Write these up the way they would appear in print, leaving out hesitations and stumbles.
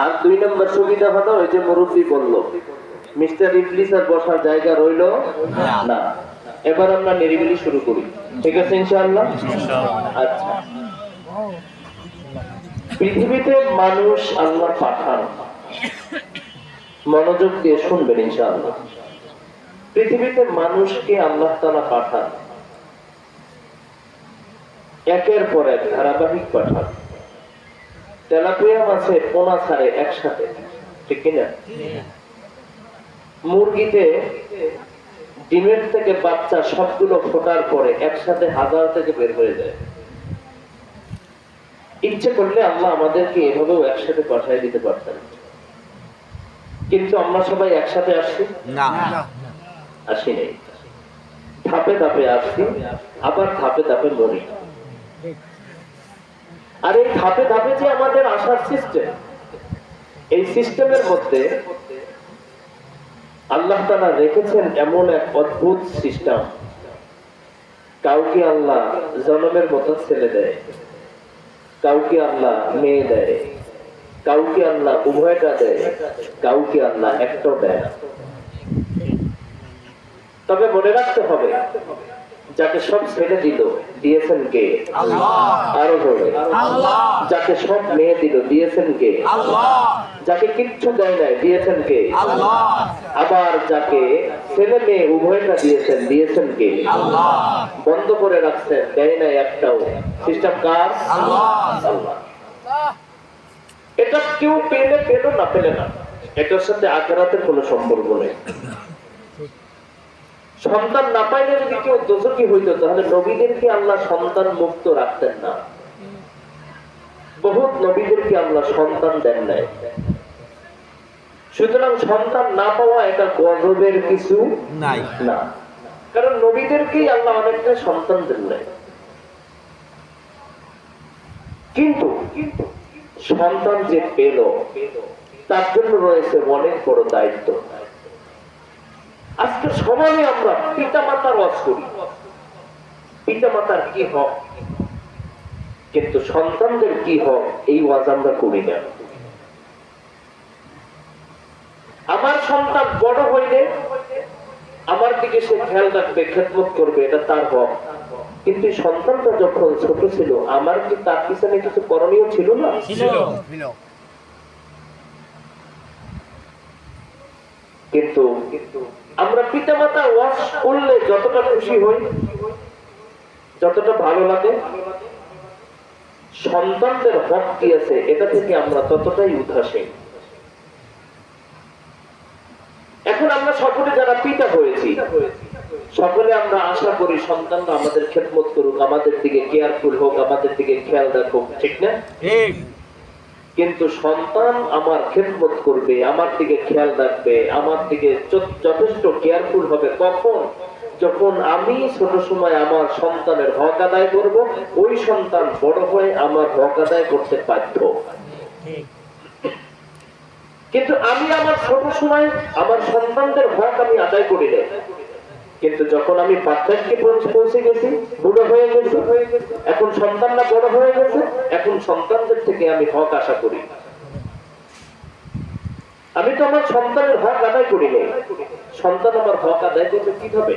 আর 2 নম্বর সুবিধা হলো ওই যে মুরব্বী বলল মিস্টার ইবলিসের বসার জায়গা রইল না। এবার আমরা নিরিবিলি শুরু করি, ঠিক আছে ইনশাআল্লাহ? আচ্ছা, পৃথিবীতে মানুষ আল্লাহ পাঠান, মনোযোগ দিয়ে শুনবেন ইনশাআল্লাহ। পৃথিবীতে মানুষকে আল্লাহ তাআলা পাঠান, একের পর এক ধারাবাহিক পাঠান। তেলাপিয়া মাছে পোনা ছাড়ে একসাথে, ঠিক কিনা? মুরগিতে ডিমের থেকে বাচ্চা সবগুলো ফোটার পরে একসাথে হাজার থেকে বের হয়ে যায়। ইচ্ছে করলে আল্লাহ আমাদেরকে এভাবেও একসাথে পাঠিয়ে দিতে পারতেন, কিন্তু আমরা সবাই একসাথে আসছি না, আসি নাই। ধাপে ধাপে আসছি, আবার ধাপে ধাপে মরি। আর এই ধাপে ধাপে যে আমাদের আসার সিস্টেম, এই সিস্টেমের মধ্যে আল্লাহ তাআলা রেখেছেন এমন এক অদ্ভুত সিস্টেম। কাউকে আল্লাহ জন্মের মতো ছেলে দেয়, কাউকে আল্লাহ মেয়ে দেয়, কাউকে আল্লাহ উভয়টা দেয়, কাউকে আল্লাহ একটাও দেয়। তবে মনে রাখতে হবে, যাকে সব ছেলে দিল দিয়েছেন কে? আল্লাহ। আরো জোরে আল্লাহ। যাকে সব মেয়ে দিল দিয়েছেন কে? আল্লাহ। যাকে কিচ্ছু দেয় নাই দিয়েছেন কে? আল্লাহ। আবার যাকে ছেলে মেয়ে উভয়টা দিয়েছেন কে? আল্লাহ। বন্ধ করে রাখছেন, দেয় নাই একটাও। সিস্টেম কার? আল্লাহ। আল্লাহ। এটা কেউ পেলে পেল, না পেলে না, এটার সাথে আখিরাতের কোনো সম্পর্ক নেই। সন্তান না পাইলে যদি কেউ দোষী হইতো, তাহলে নবীদেরকে আল্লাহ সন্তান মুক্ত রাখতেন না। বহুত নবীদেরকে আল্লাহ সন্তান দেন নাই। সুতরাং সন্তান না পাওয়া এটা গজবের কিছু নাই না, কারণ নবীদেরকেই আল্লাহ অনেকটা সন্তান দেন নাই। কিন্তু সন্তান যে পেল, তার জন্য রয়েছে অনেক বড় দায়িত্ব। আজকে সমাজে আমরা পিতা মাতার ওয়াজ করি, পিতা মাতার কি হক, কিন্তু সন্তানদের কি হক এই ওয়াজ আমরা করি না। আমার সন্তান বড় হইলে আমার দিকে সে খেয়াল রাখবে, খেদমত করবে, এটা তার হক। কিন্তু সন্তানটা যখন ছোট ছিল, আমার কি তার পিছনে কিছু করণীয় ছিল না? কিন্তু আমরা পিতা মাতা ওয়াজ করলে যতটা খুশি হই, যতটা ভালো লাগে, সন্তানদের হক কি আছে এটা থেকে আমরা ততটাই উদাসীন। এখন আমরা সকলে যারা পিতা হয়েছি, সকলে আমরা আশা করি সন্তানরা আমাদের খেদমত করুক, আমাদের দিকে কেয়ারফুল হোক, আমাদের দিকে খেয়াল রাখুক, ঠিক না? কিন্তু সন্তান আমার খেদমত করবে, আমার দিকে খেয়াল রাখবে, আমার দিকে যথেষ্ট কেয়ারফুল হবে কখন? যখন আমি ছোট সময় আমার সন্তানের হক আদায় করব, ওই সন্তান বড় হয়ে আমার হক আদায় করতে বাধ্য। কিন্তু আমি আমার ছোট সময় আমার সন্তানদের হক আমি আদায় করি না, কিন্তু যখন আমি বার্ধক্যে পৌঁছে গেছি, বুড়ো হয়ে গেছি, এখন সন্তানরা বড় হয়ে গেছে, এখন সন্তানদের থেকে আমি হক আশা করি। আমি তো আমার সন্তানের হক আদায় করি না, সন্তান আমার হক আদায় করবে কিভাবে?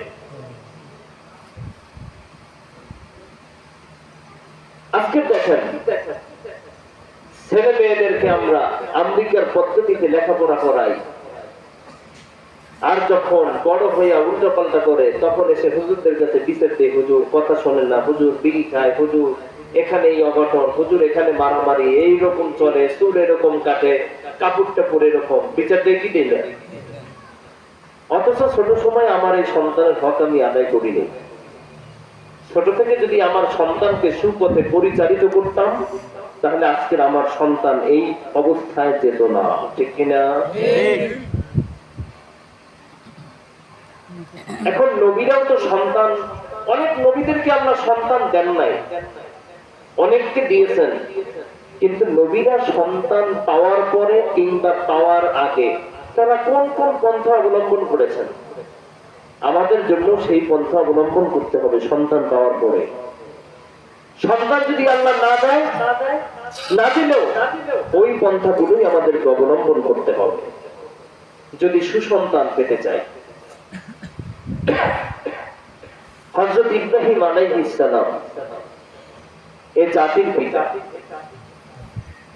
আজকে দেখেন, ছেলে মেয়েদেরকে আমরা আমেরিকার পদ্ধতিতে লেখাপড়া করাই, আর যখন বড় হইয়া উল্টো পাল্টা করে তখন এসে হুজুরদের কাছে বিচার দেয়, হুজুর কথা শোনেন না, হুজুর বিড়ি খায়, হুজুর এখানে এই অঘটন, হুজুর এখানে মারামারি, এইরকম চলে, চুল এরকম কাটে, কাপড়টা পরে এরকম, বিচার দিয়ে কি দিলে? অথচ ছোট সময় আমার এই সন্তানের হক আমি আদায় করিনি। ছোট থেকে যদি আমার সন্তানকে সুপথে পরিচালিত করতাম, তাহলে আজকের আমার সন্তান এই অবস্থায় যেত না, ঠিক কিনা? এখন নবীরাও তো সন্তান, অনেক নবীদেরকে আমরা সন্তান দেন নাই, অনেককে দিয়েছেন, কিন্তু নবীরা সন্তান পাওয়ার পরে কিংবা পাওয়ার আগে তারা কোন কোন পন্থা অবলম্বন করেছেন, আমাদের জন্য সেই পন্থা অবলম্বন করতে হবে। সন্তান পাওয়ার পরে সন্তান যদি আল্লাহ না দেয়, না দিলেও ওই পন্থাগুলোই আমাদেরকে অবলম্বন করতে হবে যদি সুসন্তান পেতে চাই। হযরত ইব্রাহিম আলাইহিস সালাম এই জাতির পিতা।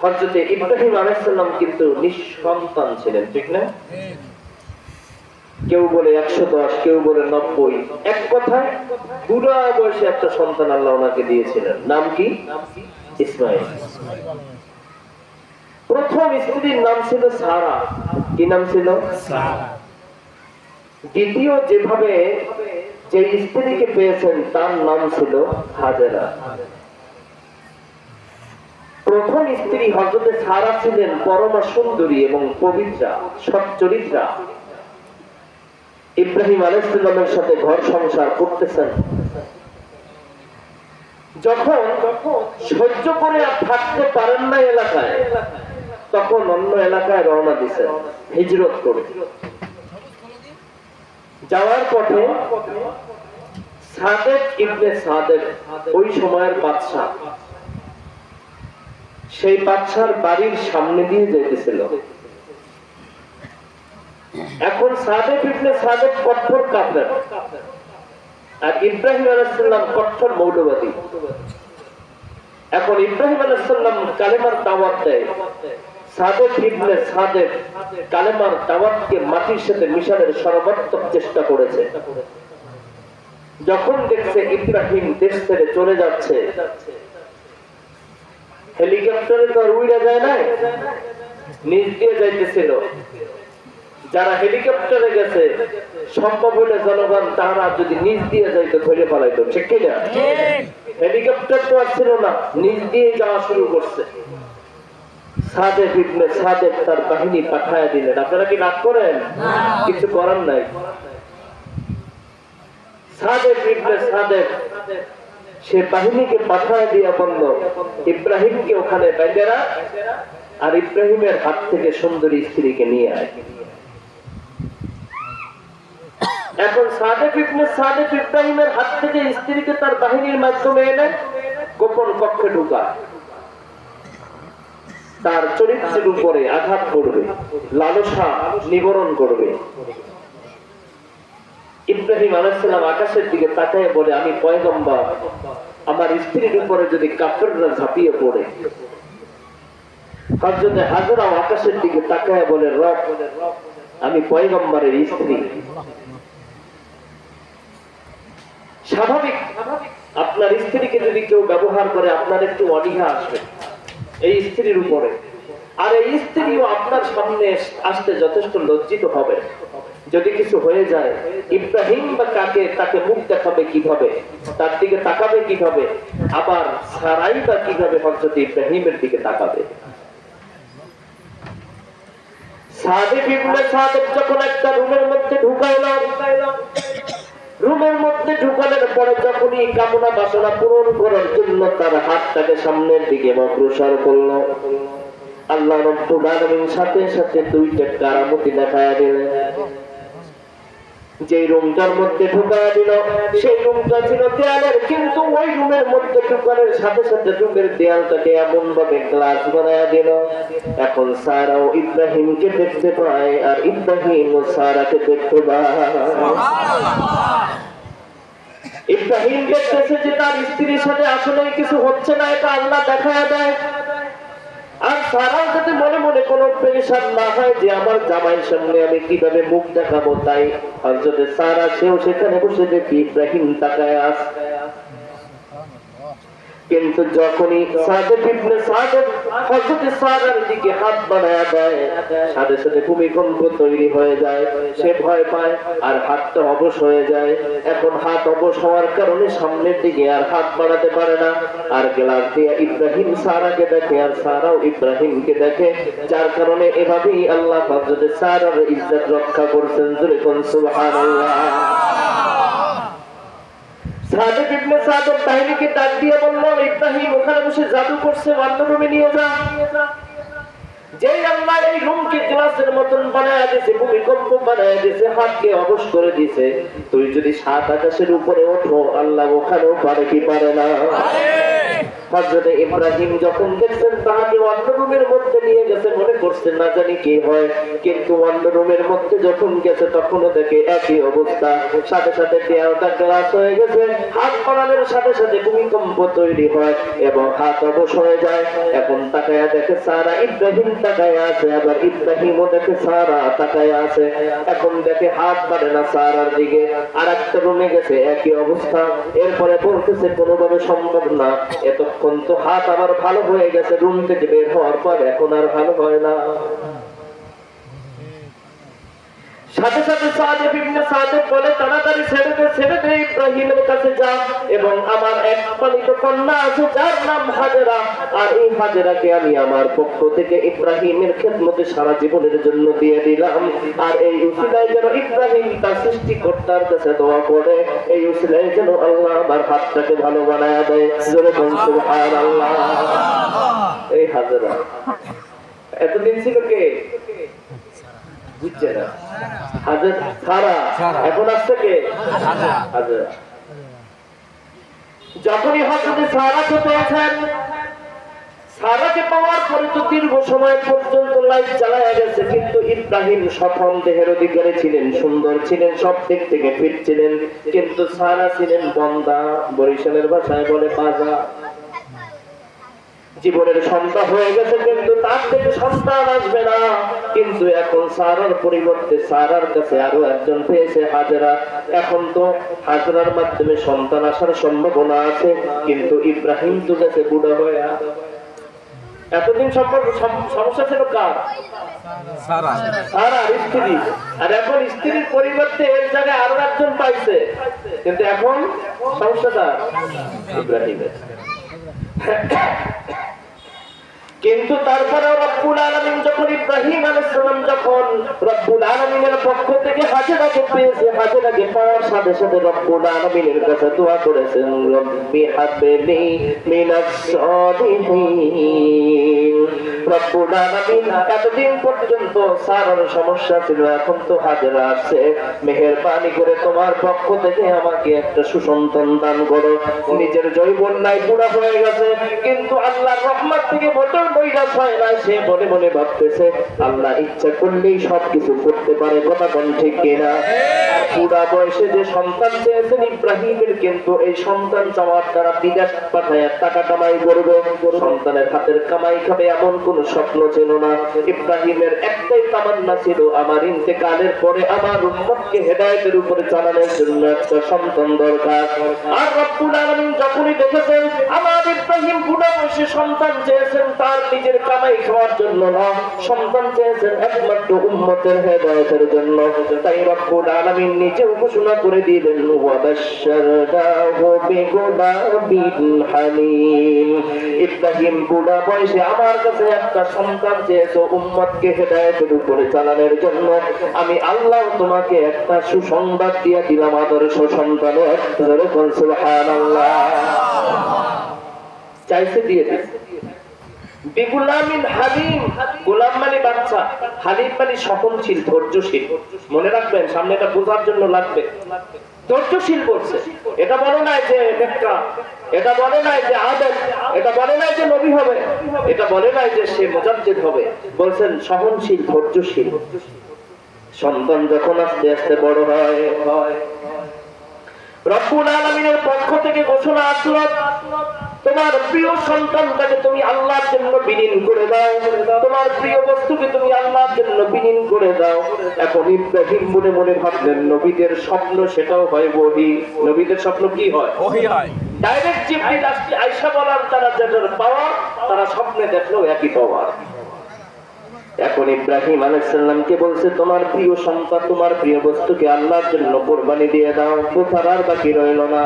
হযরত ইব্রাহিম আলাইহিস সালাম কিন্তু নিঃসন্তান ছিলেন, ঠিক না? কেউ বলে 110, কেউ বলে 90। এক কথায় বুড়া বয়সে একটা সন্তান আল্লাহ ওনাকে দিয়েছিলেন। নাম কি? ইসমাইল। প্রথম স্ত্রীর নাম ছিল সারা। কি নাম ছিল? সারা। দ্বিতীয় যেভাবে যে স্ত্রীকে পেয়েছেন তার নাম ছিল হাজেরা। প্রথম স্ত্রী হযরত সারা ছিলেন পরমা সুন্দরী এবং পবিত্রা, সচ্চরিত্রা। ইব্রাহিম আলাইহিস সালামের সাথে ঘর সংসার করতেছেন। যখন সহ্য করে আর থাকতে পারেন না এলাকায়, তখন অন্য এলাকায় রওনা দিয়েছেন হিজরত করে। যাওয়ার পথে সাদেক ইবনে সাদেক ওই সময়ের বাদশা, সেই বাদশার বাড়ির সামনে দিয়ে যেতেছিল। এখন সাদেক ইবনে সাদেক কঠোর কাফের আর ইব্রাহিম আলাইহিস সালাম কঠোর মৌলবাদী। এখন ইব্রাহিম আলাইহিস সালাম কালেমার দাওয়াত দেয়, সাদেক ইবনে সাদেক কালেমার দাওয়াতকে মাটির সাথে মিশানোর সর্বাত্মক চেষ্টা করেছে। যখন দেখছে ইব্রাহিম দেশ ছেড়ে চলে যাচ্ছে, হেলিকপ্টারে তো আর উড়ে যায় না, নিচ দিয়ে যাইতেছিল। যারা হেলিকপ্টারে গেছে সম্ভব হলে জনগণ তারা যদি নিচ দিয়ে যাইতো ধরে পালাইতো, ঠিক কিনা? হেলিকপ্টার তো আর ছিল না, নিচ দিয়ে যাওয়া শুরু করছে। সাদেক ইবনে সাদেক তার বাহিনী পাঠায় দিলেন। আপনারা কি রাগ করেন? কিছু করার নাই। সাদেক ইবনে সাদেক সে বাহিনীকে পাঠায় দিয়া বলল, ইব্রাহিমকে ওখানে বেঁধে রাখ আর ইব্রাহিমের হাত থেকে সুন্দরী স্ত্রীকে নিয়ে আয়। এখন সাদেক ইবনে সাদেক ইব্রাহিমের হাত থেকে স্ত্রীকে তার বাহিনীর মাধ্যমে এনে গোপন কক্ষে ঢুকায়। তার চরিত্রের উপরে আঘাত করবে, লালসা নিবারণ করবে। ইব্রাহিম আলাইহিস সালাম আকাশের দিকে তাকায় বলে, আমি পয়গম্বর, আমার স্ত্রীর উপরে যদি কাফেররা ঝাঁপিয়ে পড়ে। হযরত হাজেরা আকাশের দিকে তাকায় বলে, রব, আমি পয়গম্বরের স্ত্রী। স্বাভাবিক আপনার স্ত্রীকে যদি কেউ ব্যবহার করে আপনার একটু অনীহা আসবে এই স্ত্রীর উপরে, আর এই স্ত্রীও আপনার সামনে আসতে যথেষ্ট লজ্জিত হবে। যদি কিছু হয়ে যায় ইব্রাহিম বা কাকে তাকে মুখ দেখাবে কিভাবে, তার দিকে তাকাবে কিভাবে, আবার সারাই বা কিভাবে হযরত ইব্রাহিমের দিকে তাকাবে। সাদেক ইবনে সাদেক যখন একটা রুমের মধ্যে ঢুকাইলাম, রুমের মধ্যে ঢুকানোর পরে যখনই কামনা বাসনা পূরণ করার জন্য তার হাতটাকে সামনের দিকে অগ্রসর করলো, আল্লাহ রাব্বুল আলামিন সাথে সাথে দুইটা কারামতি দেখায়া দিলেন। যে রুমটার মধ্যে ঢুকায়া দিল সেই রুমটা ছিল দেয়ালের, কিন্তু ওই রুমের মধ্যে ঢুকানোর সাথে সাথে রুমের দেয়ালটাকে এমন ভাবে গ্লাস বানায়া দিল। এখন সারাও ইব্রাহিমকে দেখতে পায় আর ইব্রাহিম ও সারাকে দেখতে পায়। ইব্রাহিম দেখতেছে যে তার স্ত্রীর সাথে আসলে কিছু হচ্ছে না, এটা আল্লাহ দেখায়া দেয়। আর সারার যাতে মনে মনে কোনো প্রেশার না হয় যে আমার জামাইয়ের সামনে আমি কিভাবে মুখ দেখাবো, তাই হযরত সারা সেও সেখানে বসে দেখি ইব্রাহিম তাকায় আসে। কিন্তু যখনই সাদেক ইবনে সাদেক হযরত সারার দিকে হাত বাড়ায়া দেয়, সাথে সাথে ভূমিকম্প তৈরি হয়ে যায়। সে ভয় পায় আর হাতটা অবশ হয়ে যায়। এখন হাত অবশ হওয়ার কারণে সামনের দিকে আর হাত বাড়াতে পারে না। আর গ্লাস দিয়ে ইব্রাহিম সারাকে দেখে আর সারাও ইব্রাহিমকে দেখে, যার কারণে এভাবেই আল্লাহ হযরত সারার ইজ্জত রক্ষা করছেন। জোরে কোন সুবহানাল্লাহ। সাদেক ইবনে সাদেক বাহিনীকে ডাক দিয়ে বলল, ইব্রাহিম ওখানে বসে জাদু করছে, অন্য রুমে নিয়ে যা। যেই আল্লাহ এই রুমকে গ্লাসের মতন বানায় দিয়েছে, ভূমিকম্প বানায় দিয়েছে, হাতকে অবশ করে দিয়েছে, তুই যদি সাত আকাশের উপরে ওঠো আল্লাহ ওখানেও পারে কি পারে না? হযরত ইব্রাহিম যখন দেখছেন তাহাকে অন্য রুমের মধ্যে নিয়ে গেছে, মনে করছেন না জানি কি হয়, কিন্তু অন্য রুমের মধ্যে যখন গেছে তখনও দেখে একই অবস্থা। সাথে সাথে দেয়ালটা গ্লাস হয়ে গেছে, হাত পড়ানোর সাথে সাথে ভূমিকম্প তৈরি হয় এবং হাত অবশ হয়ে যায়। এখন তাকায়া দেখে সারা, ইব্রাহিম তাকায়া আছে, আবার ইব্রাহিমও দেখে সারা তাকায়া আছে। এখন দেখে হাত বাড়ে না সারার দিকে। আর একটা রুমে গেছে, একই অবস্থা। এরপরে বলতেছে কোনোভাবে সম্ভব না, এতক্ষণ তো হাত আবার ভালো হয়ে গেছে, রুম থেকে বের হওয়ার পর এখন আর ভালো হয় না। সাথে সাথে সাদেক ইবনে সাদেক বলে, তাড়াতাড়ি ছেড়ে দে, ইব্রাহিমের কাছে যা এবং আমার এক পালিত কন্যা আছে যার নাম হাজেরা, আর এই হাজেরাকে আমি আমার পক্ষ থেকে ইব্রাহিমের খেদমতে সারা জীবনের জন্য দিয়ে দিলাম। আর এই উসিলায় যেন ইব্রাহিম তার সৃষ্টিকর্তার কাছে দোয়া করে, এই উসিলায় যেন আল্লাহ আমার হাতটাকে ভালো বানায় দেয়। জোরে বল সুবহানাল্লাহ। এই হাজেরা এতদিন ছিল কে? বুঝছে না, সারা। এখন আসছে কে? হাজেরা। যখনই হযরত সারাকে পেয়েছেন, সারাকে পাওয়ার পরে তো দীর্ঘ সময় পর্যন্ত লাইট জ্বালায়া গেছে, কিন্তু ইব্রাহিম সফল দেহের অধিকারী ছিলেন, সুন্দর ছিলেন, সব দিক থেকে ফিট ছিলেন, কিন্তু সারা ছিলেন বন্দা, বরিশালের ভাষায় বলে বাজা। জীবনের সন্তান হয়ে গেছে, কিন্তু তার থেকে সন্তান আসবে না। কিন্তু এখন সারার পরিবর্তে সারার কাছে আরো একজন পেয়েছে, হাজেরা। এখন তো হাজেরার মাধ্যমে সন্তান আসার সম্ভাবনা আছে, কিন্তু ইব্রাহিম তো গেছে বুড়া হয়ে। এতদিন সমস্যা ছিল কার? সারার স্ত্রী। আর এখন স্ত্রীর পরিবর্তে এর জায়গায় আরো একজন পাইছে, কিন্তু এখন সমস্যাটা ইব্রাহিমের। কিন্তু তারপরেও রব্বুল আলামিন যখন ইব্রাহিম আলাইহিস সালাম যখন রব্বুল আলামিনের পক্ষ থেকে হাজেরাকে পেয়েছে, হাজেরাকে পাওয়ার সাথে সাথে রব্বুল আলামিনের কাছে দোয়া করেছেন, রব্বি হাবলি মিনাস সালিহিন। রব্বুল আলামিন এতদিন পর্যন্ত সারার সমস্যা ছিল, এখন তো হাজেরা আসছে, মেহেরবানি করে তোমার পক্ষ থেকে আমাকে একটা সুসন্তান দান করো। নিজের যৌবন নাই, বুড়া হয়ে গেছে, কিন্তু আল্লাহর রহমত থেকে মোটেও বৈরাস হয় না। সে মনে মনে ভাবতেছে আল্লাহ ইচ্ছা করলেই সবকিছু করতে পারে, কথা কোন ঠিক কিনা? বুড়া বয়সে যে সন্তান চেয়েছেন ইব্রাহিমের, কিন্তু এই সন্তান চাওয়ার দ্বারা বিদেশ পাঠায় টাকা কামাই করবে, সন্তানের হাতের কামাই খাবে, এমন কোন স্বপ্ন ছিল না। ইব্রাহিমের একটাই তামান্না ছিল, আমার ইন্তেকালের পরে আমার উম্মতকে হেদায়েতের উপরে চালানোর জন্য একটা সন্তান দরকার। আর রব্বুল আলামিন যখনই দেখেছেন আমার ইব্রাহিম বুড়া বয়সে সন্তান চেয়েছেন, তার নিজের কামাই খাওয়ার জন্য না, সন্তান চেয়েছেন একমাত্র উম্মতের হেদায়েতের জন্য। তাই রব্বুল আলামিন নিজেও ঘোষণা করে দিলেন, ওয়াবাশশারনাহু বিগুলামিন হালিম। ইব্রাহিম বুড়া বয়সে আমার কাছে একটা সন্তান চেয়েছো উম্মতকে হেদায়েতের উপরে চালানোর জন্য, আমি আল্লাহ তোমাকে একটা সুসংবাদ দিয়ে দিলাম, আদর্শ সন্তানের। সুবহানাল্লাহ। চাইছে দিয়ে দিয়েছে। বিগুলামিন হালিম, গোলাম মানে বাচ্চা, হালিম মানে সহনশীল, ধৈর্যশীল। মনে রাখবেন, সামনে এটা বোঝার জন্য লাগবে। ধৈর্যশীল বলছে, এটা বলে নাই যে নেককা, এটা বলে নাই যে আদম, এটা বলে নাই যে নবী হবে, এটা বলে নাই যে সে মুজাদ্দিদ হবে, বলছেন সহনশীল, ধৈর্যশীল। সন্তান যখন আস্তে আস্তে বড় হয়, রব্বুল আলামিনের পক্ষ থেকে ঘোষণা আসলো, তোমার প্রিয় সন্তানটাকে তুমি আল্লাহর জন্য বিলীন করে দাও, তোমার প্রিয় বস্তুকে তুমি আল্লাহর জন্য বিলীন করে দাও। এখন ইব্রাহিম মনে মনে ভাবলেন, নবীদের স্বপ্ন সেটাও হয় ওহী। নবীদের স্বপ্ন কি হয়? ওহী হয়। ডাইরেক্ট জিবরিল আসলে আয়েশা বলার তারা যেটার পাওয়ার, তারা স্বপ্নে দেখলেও একই পাওয়ার। এখন ইব্রাহিম আলাইহিস সালামকে বলছে, তোমার প্রিয় সন্তান, তোমার প্রিয় বস্তুকে আল্লাহর জন্য কুরবানি দিয়ে দাও, কোথার আর বাকি রইল না।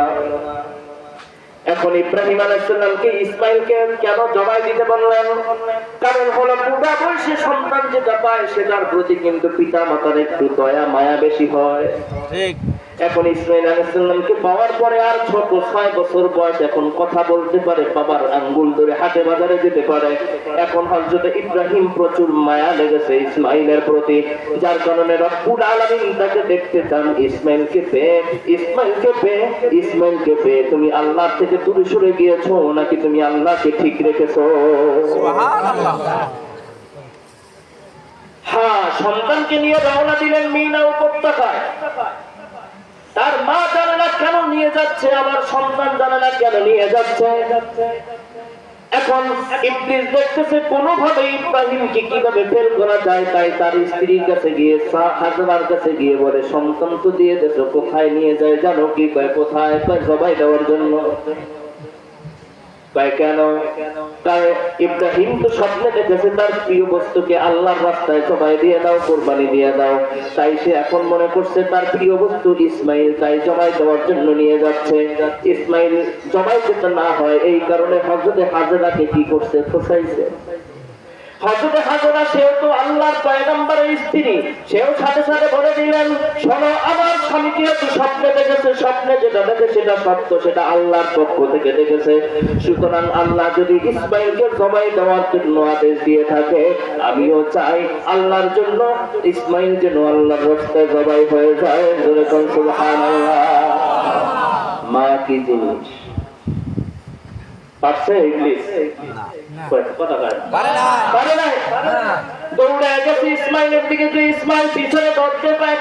এখন ইব্রাহিম আলাইহিস সালামকে ইসমাইলকে কেন জবাই দিতে বললেন? কারণ হলো বুড়া বয়সে সন্তান যেটা পায় সেটার প্রতি কিন্তু পিতা মাতার একটু দয়া মায়া বেশি হয়। ঠিক। এখন ইসমাইল আলাইহিস সালামকে পাওয়ার পরে আর ছোট 6 বছর বয়স, এখন কথা বলতে পারে, বাবার আঙ্গুল ধরে হাটে বাজারে যেতে পারে। এখন হযরত ইব্রাহিম প্রচুর মায়া লেগেছে ইসমাইলের প্রতি, যার কারণে রব্বুল আলামিন তাকে দেখতে চান। ইসমাইলকে পেয়ে তুমি আল্লাহ থেকে দূরে সরে গিয়েছো নাকি তুমি আল্লাহকে ঠিক রেখেছো? সুবহানাল্লাহ। হ্যাঁ, সন্তানকে নিয়ে রওনা দিলেন মিনা উপত্যকায়। তার মা জানে না কেন নিয়ে যাচ্ছে, আমার সন্তান জানে না কেন নিয়ে যাচ্ছে। এখন ইবলিস দেখতেছে কোনোভাবে ইব্রাহিমকে কিভাবে ফেল করা যায়, তাই তার স্ত্রীর কাছে গিয়ে, হাজরার কাছে গিয়ে বলে, সন্তান তো দিয়ে দেছো, কোথায় নিয়ে যায় জানো কি? কয় কোথায়? কয় জবাই দেওয়ার জন্য। কেন? ইব্রাহিম তো স্বপ্নে দেখেছে তার প্রিয় বস্তুকে আল্লাহর রাস্তায় জবাই দিয়ে দাও, কোরবানি দিয়ে দাও। তাই সে এখন মনে করছে তার প্রিয় বস্তু ইসমাইল, তাই জবাই দেওয়ার জন্য নিয়ে যাচ্ছে। ইসমাইল জবাই যাতে না হয় এই কারণে হযরতে হাজরাকে কি করছে? ফসাইছে। হযরতে হাজরা সেও তো আল্লাহর পয়গম্বরের স্ত্রী, সেও সাথে সাথে বলে দিলেন, শোনো, আমার স্বামী যেহেতু স্বপ্নে দেখেছে, স্বপ্নে যেটা দেখে সেটা সত্য, সেটা আল্লাহর পক্ষ থেকে দেখেছে। সুতরাং আল্লাহ যদি ইসমাইলকে জবাই দেওয়ার জন্য আদেশ দিয়ে থাকে, আমিও চাই আল্লাহর জন্য ইসমাইল যেন আল্লাহর রাস্তায় জবাই হয়ে যায়। সুবহানাল্লাহ। মা কি জিনিস পারছে ইবলিস? দৌড়ে গেছে ইসমাইলের দিকে, যে ইসমাইল পিছনে দৌড়তে পায়,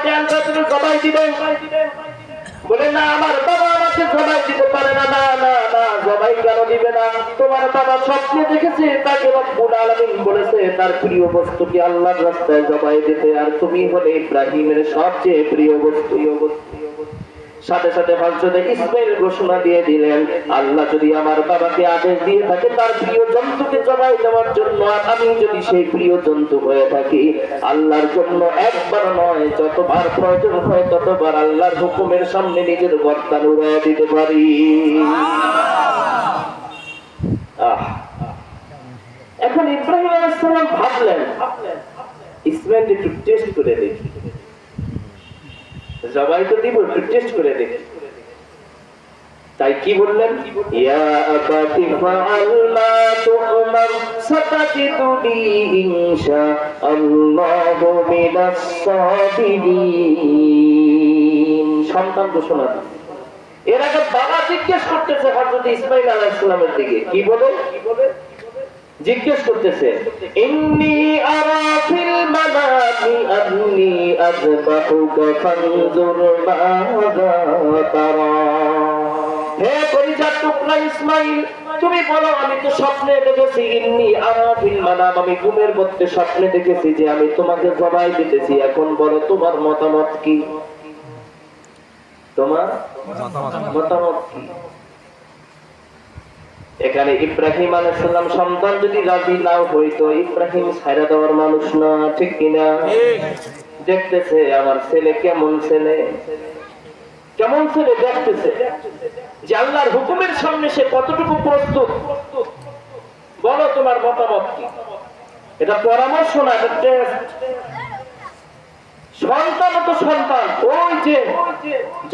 তুমি জবাই দিবে? বলে না, আমার বাবা আমাকে জবাই দিতে পারে না। না না না, জবাই কেন দিবে না? তোমার বাবা স্বপ্নে দেখেছে তাকে রব্বুল আলামিন বলেছে তার প্রিয় বস্তুকে আল্লাহর রাস্তায় জবাই দিতে, আর তুমি হলে ইব্রাহিমের সবচেয়ে প্রিয় বস্তু। সাথে সাথে হযরত ইসমাইল ঘোষণা দিয়ে দিলেন, আল্লাহ যদি আমার বাবাকে আদেশ দিয়ে থাকে তার প্রিয় জন্তুকে জবাই দেওয়ার জন্য, আর আমি যদি সেই প্রিয় জন্তু হয়ে থাকি, আল্লাহর জন্য একবার নয়, যতবার প্রয়োজন হয় ততবার আল্লাহর হুকুমের সামনে নিজের গর্দান উড়িয়ে দিতে পারি। এখন ইব্রাহিম আলাইহিস সালাম ভাবলেন, ইসমাইল একটু টেস্ট করে দেখি, জবাই তো দিব, একটু টেস্ট করে দেখি। তাই কি বললেন? ইয়া আবাতি ফাআল মা তু'মার সাতাজিদুনি ইনশাআল্লাহু মিনাস সাবিরিন। সন্তান ঘোষণা। এর আগে বাবা জিজ্ঞেস করতেছে হযরত ইসমাইল আলাইহিস সালামের দিকে, কি বলে? জিজ্ঞেস করতেছে, ইন্নী আরা ফিল মানামি আন্নী আযবাহুকা ফানজুর মাযা তারা। হে কলিজার টুকরা ইসমাইল, তুমি বলো, আমি তো স্বপ্নে দেখেছি, ইন্নী আরা ফিল মানাম, আমি ঘুমের মধ্যে স্বপ্নে দেখেছি যে আমি তোমাকে জবাই দিতেছি। এখন বলো তোমার মতামত কি? তোমার মতামত কি? এখানে ইব্রাহিম আলাইহিস সালাম সন্তান যদি রাজি নাও হইতো, ইব্রাহিম ছাইরা দেওয়ার মানুষ না, ঠিক কিনা? দেখতেছে আমার ছেলে কেমন ছেলে, কেমন ছেলে দেখতেছে, যে আল্লাহর হুকুমের সামনে সে কতটুকু প্রস্তুত। বলো তোমার মতামত কি? এটা পরামর্শ না, এটা টেস্ট। সন্তান তো সন্তান। ওই যে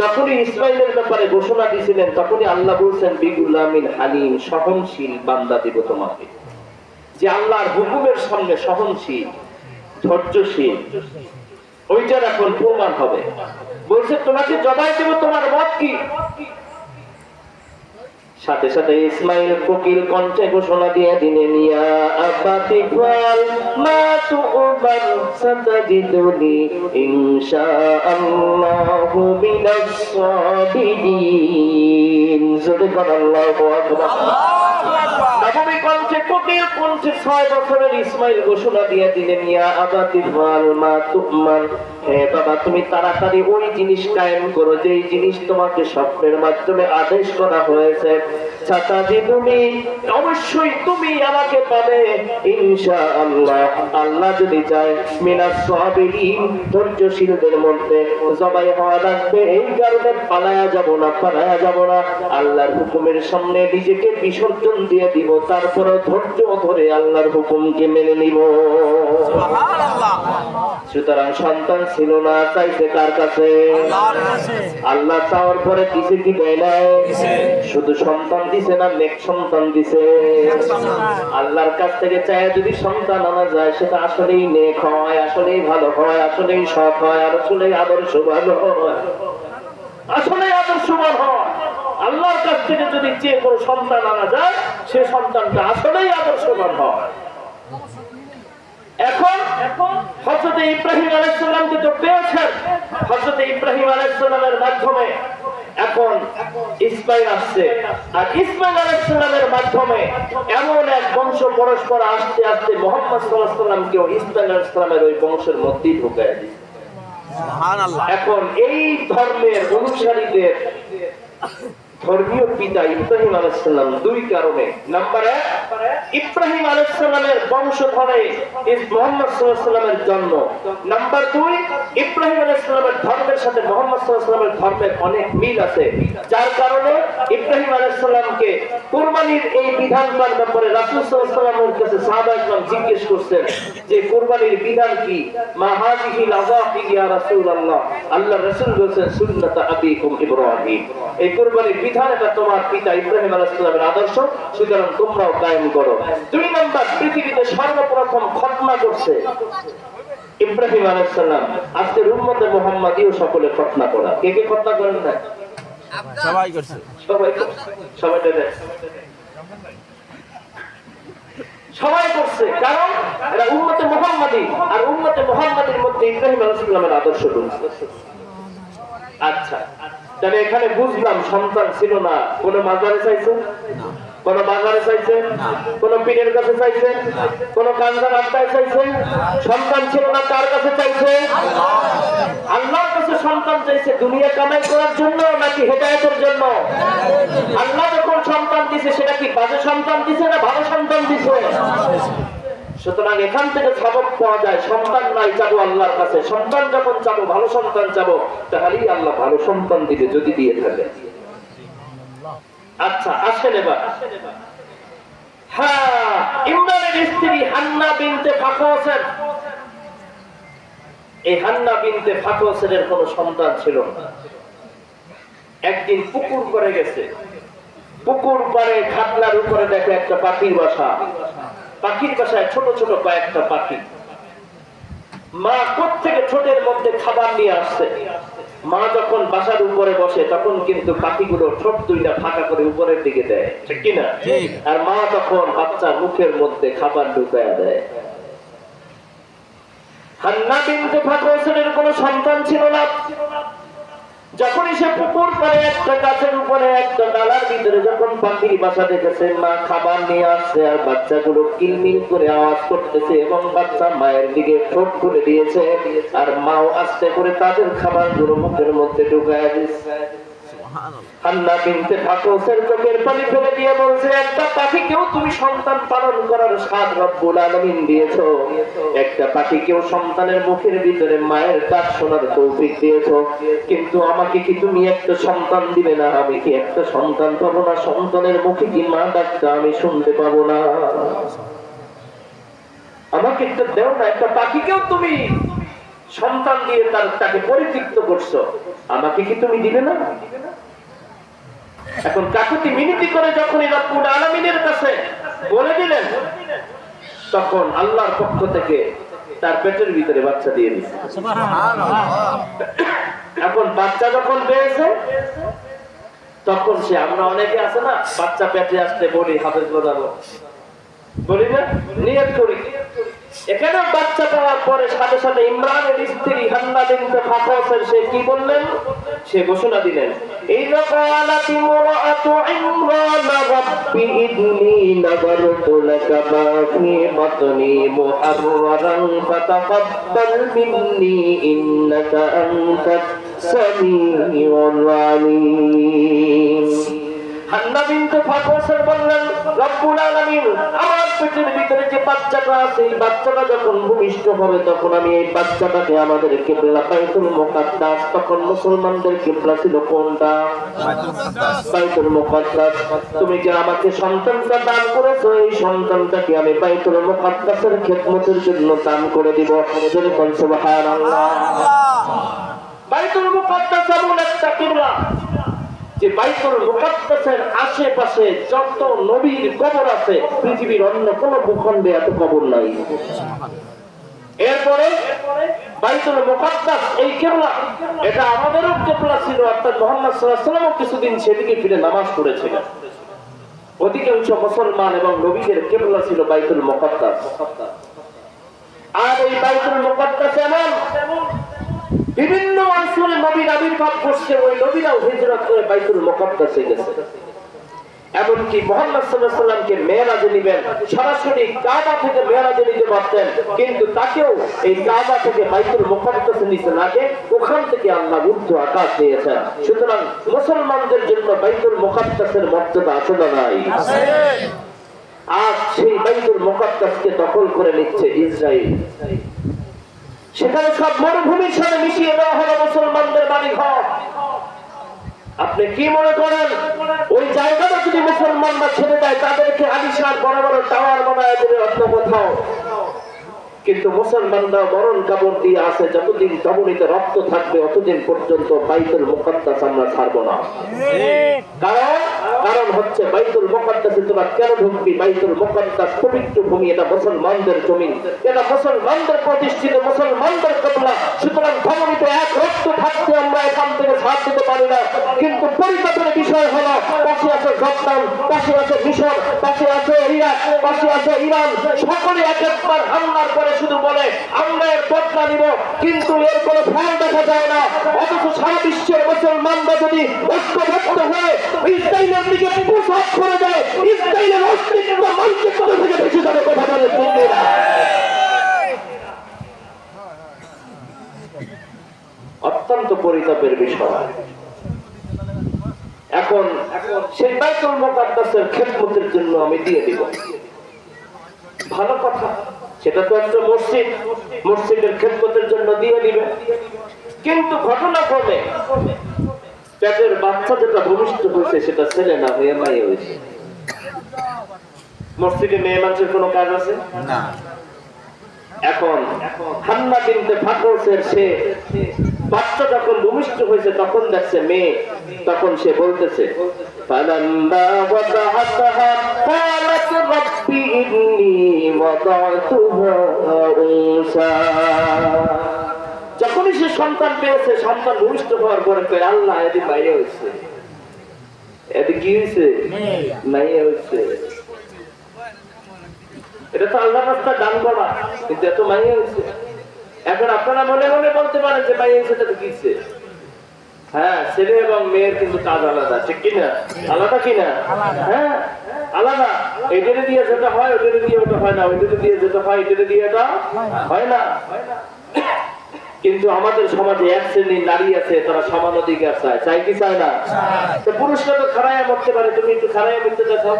যখনই ইসমাইলের ব্যাপারে ঘোষণা দিয়েছিলেন, তখনই আল্লাহ বলছেন, বিগুলামিন হালিম, সহনশীল বান্দা দিব তোমাকে। যে আল্লাহর হুকুমের সামনে সহনশীল, ধৈর্যশীল, ওইটার এখন প্রমাণ হবে। বলছে তোমাকে জবাই দেব, তোমার মত কি? সাথে সাথে ইসমাইল কোকিল কণ্ঠে ঘোষণা দিয়ে দিলেন, ইয়া আবাতি ফাল মা তু'মার সাতাজিদুনি ইনশাআল্লাহু মিনাস সাবিরিন। সুবহানাল্লাহু আকবার। নবী কণ্ঠে কোকিল কণ্ঠে 6 বছরের ইসমাইল ঘোষণা দিয়ে দিলেন, ইয়া আবাতি ফাল মা তু'মার, হে বাবা তুমি তাড়াতাড়ি ওই জিনিস কায়েম করো যেই জিনিস তোমাকে স্বপ্নের মাধ্যমে আদেশ করা হয়েছে। সাতাজিদুনি, অবশ্যই তুমি আমাকে পাবে, ইনশাআল্লাহ, আল্লাহ যদি চায়, মিনাস সাবিরিন, ধৈর্যশীলদের মধ্যে জবাই হওয়া লাগবে। এই কারণে পালায়া যাব না, আল্লাহর হুকুমের সামনে নিজেকে বিসর্জন দিয়ে দিব, তারপরে ধৈর্য ধরে আল্লাহর হুকুমকে মেনে নিব। সুবহানাল্লাহ। সুতরাং সন্তান ছিল না, চাইছে কার কাছে? আল্লাহ চাওয়ার পরে দিছে কি দেয় নাই? শুধু সন্তান দিছে না, নেক সন্তান দিছে। আল্লাহর কাছ থেকে চায় যদি সন্তান আনা যায়, সেটা আসলেই নেক হয়, আসলেই ভালো হয়, আসলেই সৎ হয়, আর আসলেই আদর্শবান হয়, আসলেই আদর্শবান হয়। আল্লাহর কাছ থেকে যদি যে কোনো সন্তান আনা যায়, সে সন্তানটা আসলেই আদর্শবান হয়। এখন হযরত ইব্রাহিম আলাইহিস সালামকে তো পেয়েছেন, হযরত ইব্রাহিম আলাইহিস সালামের মাধ্যমে এখন ইসমাঈল আসছে, আর ইসমাঈল আলাইহিস সালামের মাধ্যমে এমন এক বংশ পরস্পর আস্তে আস্তে মুহাম্মদ সাল্লাল্লাহু আলাইহি সাল্লামকেও ইসমাঈল আলাইহিস সালামের ওই বংশের মধ্যেই ঢুকায় দিয়েছে। সুবহানাল্লাহ। এখন এই ধর্মের অনুসারীদের ধর্মীয় পিতা ইব্রাহিম আলাইহিস সালাম দুই কারণে। নাম্বার 1, ইব্রাহিম আলাইহিস সালামের বংশধরে মুহাম্মদ সাল্লাল্লাহু আলাইহি সাল্লামের জন্ম। নাম্বার 2, ইব্রাহিম আলাইহিস সালামের ধর্মের সাথে মুহাম্মদ সাল্লাল্লাহু আলাইহি সাল্লামের ধর্মের অনেক মিল আছে, যার কারণে ইব্রাহিম আলাইহিস সালামকে কুরবানির এই বিধানটার ব্যাপারে রাসূল সাল্লাল্লাহু আলাইহি সাল্লামের কাছে সাহাবায়ে কেরাম জিজ্ঞেস করতেন যে কুরবানির বিধান কি? মা হাযিহি লাযাফি ইয়া রাসূলুল্লাহ। আল্লাহ রাসূল বলেছেন সুন্নাত আবিকুম ইব্রাহিম, এই কুরবানির বিধান এটা তোমার পিতা ইব্রাহিম আলাইহিস সালামের আদর্শ, সুতরাং তোমরাও কায়েম করো। 2 নাম্বার, পৃথিবীতে সর্বপ্রথম খতনা করছে ইব্রাহিম আলাইহিস সালাম। আজকের উম্মতে মুহাম্মাদিও সকলে খতনা করা। কে কে খতনা করেন না? সবাই করছে, সবাই করছে, কারণ এরা উম্মতে মুহাম্মাদি, আর উম্মতে মুহাম্মাদির মধ্যে ইব্রাহিম আলাইহিস সালামের আদর্শ রয়েছে। আচ্ছা, তাহলে এখানে বুঝলাম সন্তান ছিল না। কোন মাজারে চাইছে? কোন বাজারে চাইছে? কোন পীরের কাছে চাইছে? কোন কাঞ্জার আড্ডায় চাইছে? সন্তান ছিল না, কার কাছে চাইছে? আল্লাহর কাছে সন্তান চাইছে। দুনিয়া কামাই করার জন্য নাকি হেদায়েতের জন্য? আল্লাহ যখন সন্তান দিছে, সেটা কি বাজে সন্তান দিছে না ভালো সন্তান দিছে? সুতরাং এখান থেকে সবক পাওয়া যায়, সন্তান নাই চাবো আল্লাহর কাছে। সন্তান যখন চাবো, ভালো সন্তান চাবো, তাহলেই আল্লাহ ভালো সন্তান দিবে, যদি দিয়ে থাকে। আচ্ছা, আসেন এবার। হ্যাঁ, ইমরানের স্ত্রী হান্না বিনতে ফাখওয়াসের, এই হান্না বিনতে ফাখওয়াসের কোনো সন্তান ছিল না। একদিন পুকুর করে গেছে, পুকুর পাড়ে খাটলার উপরে দেখে একটা পাখির বাসা। পাখির বাসায় ছোট ছোট কয়েকটা পাখি। মা কোত্থেকে ছোটের মধ্যে খাবার নিয়ে আসছে। মা যখন বাসার উপরে বসে, তখন কিন্তু পাখিগুলো ঠোঁট দুইটা ফাঁকা করে উপরের দিকে দেয়, ঠিক কিনা? আর মা তখন বাচ্চার মুখের মধ্যে খাবার ঢুকায়া দেয়। হান্না বিনতে ফাখওয়াসের কোনো সন্তান ছিল না। যখনই সে পুকুর পাড়ে একটা গাছের উপরে একটা ডালার ভিতরে যখন পাখির বাসা দেখেছে, মা খাবার নিয়ে আসছে, আর বাচ্চাগুলো কিলমিল করে আওয়াজ করতেছে, এবং বাচ্চা মায়ের দিকে ঠোঁট খুলে দিয়েছে, আর মাও আস্তে করে তাদের খাবারগুলো মুখের মধ্যে ঢুকায় দিচ্ছে। হান্না বিনতে ফাখওয়াসের চোখের পানি ফেলে দিয়ে বলছে, একটা পাখিকেও তুমি সন্তান পালন করার স্বাদ রব্বুল আলামিন দিয়েছো, একটা পাখিকেও সন্তানের মুখের ভিতরে মায়ের ডাক শোনার তৌফিক দিয়েছো, কিন্তু আমাকে কি তুমি একটা সন্তান দিবে না? আমি কি একটা সন্তান পাবো না? সন্তানের মুখে কি মা ডাকটা আমি শুনতে পাবো না? আমাকে একটা দেও না। একটা পাখিকেও তুমি সন্তান দিয়ে তাকে পরিতৃপ্ত করছো, আমাকে কি তুমি দিবে না? এখন কাকুতি মিনতি করে যখনই রব্বুল আলামিনের কাছে বলে দিলেন, তখন আল্লাহর পক্ষ থেকে তার পেটের ভিতরে বাচ্চা দিয়ে দিয়েছে। এখন বাচ্চা যখন পেয়েছে, তখন সে, আমরা অনেকে আছে না, বাচ্চা পেটে আসতে বলি হাফেজ বাজাবো, বলি না, নিয়ত করি। এখানে বাচ্চা পাওয়ার পরে সাথে সাথে ইমরানের স্ত্রী হান্না বিনতে ফাখওয়াসের সে কি বললেন? সে ঘোষণা দিলেন, ইযা ক্বালাত ইমরাতু ইমরান রাব্বি ইন্নী নাযারতু লাকা মা ফী বাতনি মুহাররারান ফাতাকাব্বাল মিন্নী ইন্নাকা আনতাস সামিউল আলীম। হান্না বিনতে ফাকওয়াসার বললেন, রব্বুল আলামিন, আমার পেটের ভিতরে যে বাচ্চাটা আছে, এই বাচ্চাটা যখন ভূমিষ্ঠ হবে তখন আমি এই বাচ্চাটাকে আমাদের কিবলা বাইতুল মুকাদ্দাস, তখন মুসলমানদের কিবলা ছিল কোনটা? বাইতুল মুকাদ্দাস। তুমি যে আমাকে সন্তানটা দান করেছো, এই সন্তানটাকে আমি বাইতুল মুকাদ্দাসের খেদমতের জন্য দান করে দিব। যদি কোন সুবহানাল্লাহ। বাইতুল মুকাদ্দাস এমন একটা কিবলা যে বাইতুল মুকাদ্দাসের আশেপাশে যত নবীর কবর আছে, পৃথিবীর অন্য কোন ভূখণ্ডে এত কবর নাই। এরপরে বাইতুল মুকাদ্দাস এই কিবলা, এটা আমাদেরও কিবলা ছিল, অর্থাৎ মুহাম্মদ সাল্লাল্লাহু আলাইহি ওয়াসাল্লাম কিছুদিন সেদিকে ফিরে নামাজ পড়েছিলেন। অধিকাংশ মুসলমান এবং নবীদের কিবলা ছিল বাইতুল মুকাদ্দাস। আর এই বাইতুল মুকাদ্দাস এমন বিভিন্ন অঞ্চলে নবীর আবির্ভাব করছে, ওই নবীরাও হিজরত করে বাইতুল মুকাদ্দাসে গেছে। এমনকি মুহাম্মদ সাল্লাল্লাহু আলাইহি ওয়াসাল্লামকে মেরাজে নিবেন, সরাসরি কাবা থেকে মেরাজে নিতে পারতেন, কিন্তু তাকেও এই কাবা থেকে বাইতুল মুকাদ্দাসে নিতে লাগে, ওখান থেকে আল্লাহ ঊর্ধ্ব আকাশ নিয়েছেন। সুতরাং মুসলমানদের জন্য বাইতুল মুকাদ্দাসের মর্যাদা আছে না নাই? আছে। আজ সেই বাইতুল মুকাদ্দাসকে দখল করে নিচ্ছে ইসরায়েল। সেখানে সব মরুভূমির সাথে মিশিয়ে দেওয়া হলো মুসলমানদের বাড়ি ঘর। আপনি কি মনে করেন ওই জায়গাটা যদি মুসলমানরা ছেড়ে দেয়, তাদেরকে আলিশান বড় বড় টাওয়ার বানায় দেবে অন্য কোথাও? কিন্তু মুসলমানরা মরণ কাপড় দিয়ে আছে, যতদিন ধমনীতে রক্ত থাকবে অতদিন পর্যন্ত বাইতুল মুকাদ্দাস আমরা ছাড়বো না। কারণ হচ্ছে বাইতুল মুকাদ্দাসে তোরা কেন ঢুকবি? বাইতুল মুকাদ্দাস পবিত্র ভূমি, এটা মুসলমানদের জমি, এটা মুসলমানদের প্রতিষ্ঠিত, মুসলমানদের কিবলা। সুতরাং ধমনীতে এক রক্ত থাকতে আমরা এখান থেকে ছাড় দিতে পারি না। কিন্তু পরিতাপের বিষয় হলো, পাশে আছে জর্দান, পাশে আছে মিশর, পাশে আছে ইরাক, পাশে আছে ইরান, সকলে এক একবার হামলার পরে শুধু বলে আমরা এর বদলা নিব, কিন্তু এর কোনো ফল দেখা যায় না। অথচ সারা বিশ্বের মুসলমানরা যদি ঐক্যবদ্ধ হয়ে ইসরায়েলের দিকে প্রসাদ করে দেয়, ইসরায়েলের অস্তিত্ব মানচিত্র থেকে বেশি যাবে। কথা বলে অত্যন্ত পরিতাপের বিষয়। এখন সেই বাইতুল মুকাদ্দাসের খেদমতের জন্য আমি দিয়ে দিব, ভালো কথা, সেটা তো একটা মসজিদ, মসজিদের খেদমতের জন্য দিয়ে দিবে। কিন্তু ঘটনা ক্রমে পেটের বাচ্চা যেটা ভূমিষ্ঠ হয়েছে সেটা ছেলে না হয়ে মেয়ে হয়েছে। মসজিদে মেয়ে মানুষের কোনো কাজ আছে না। এখন হান্না বিনতে ফাকওয়াসের সে বাচ্চা যখন ভূমিষ্ঠ হয়েছে তখন দেখছে মেয়ে, তখন সে বলতেছে ফালাম্মা ওয়াদাআতহা ক্বালাত রাব্বি ইন্নী ওয়াদাতুহা উনসা। যখনই সে সন্তান পেয়েছে, সন্তান ভূমিষ্ঠ হওয়ার পরে কয় আল্লাহ এটি মাইয়া হয়েছে, এটি কি হয়েছে? মাইয়া হয়েছে। এটা তো আল্লাহর রাস্তায় দান করা, কিন্তু এত মাইয়া হয়েছে। এখন আপনারা মনে মনে বলতে পারেন যে মাইয়া হয়েছে তো কিছে? হ্যাঁ, ছেলে এবং মেয়ের কিন্তু কাজ আলাদা, ঠিক কিনা? আলাদা কিনা? হ্যাঁ আলাদা। এটারে দিয়ে যেটা হয় ওটারে দিয়ে ওটা হয় না, ওইটারে দিয়ে যেটা হয় এটারে দিয়ে এটা হয় না। কিন্তু আমাদের সমাজে এক শ্রেণীর নারী আছে, তারা সমান অধিকার চায়, চাই কি চায় না? তো পুরুষরা তো খাড়াইয়া মরতে পারে, তুমি একটু খাড়াইয়া মরতে দেখাও।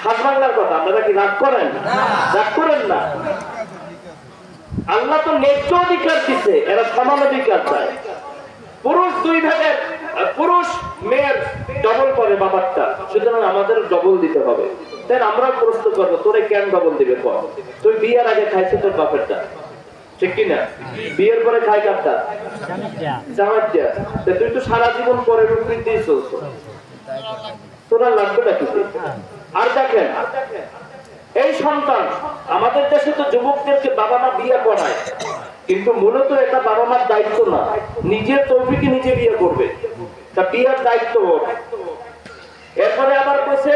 খাস বাংলার কথা, আপনারা কি রাগ করেন? রাগ করেন না। আল্লাহ তো ন্যায্য অধিকার দিচ্ছে, এরা সমান অধিকার চায়। পুরুষ দুই ভাগের, পুরুষ মেয়ের ডবল করে বাবারটা, সুতরাং আমাদের ডবল দিতে হবে। তাই আমরা প্রশ্ন করবো, তোরে কেন ডবল দিবে? কর, তুই বিয়ের আগে খাইছে তোর বাপেরটা, ঠিক কিনা? বিয়ের পরে খাই কারটা? জামাইটা। তুই তো সারা জীবন পরে রূপী দিয়ে চলছ, তোরা লাগবে না কিছু। আর দেখেন এই সন্তান, আমাদের দেশে তো যুবকদেরকে বাবা মা বিয়ে করায়, কিন্তু মূলত এটা বাবা মার দায়িত্ব না, নিজের তৌফিকে নিজে বিয়ে করবে, তা বিয়ের দায়িত্ব ওর। এরপরে আবার বলছে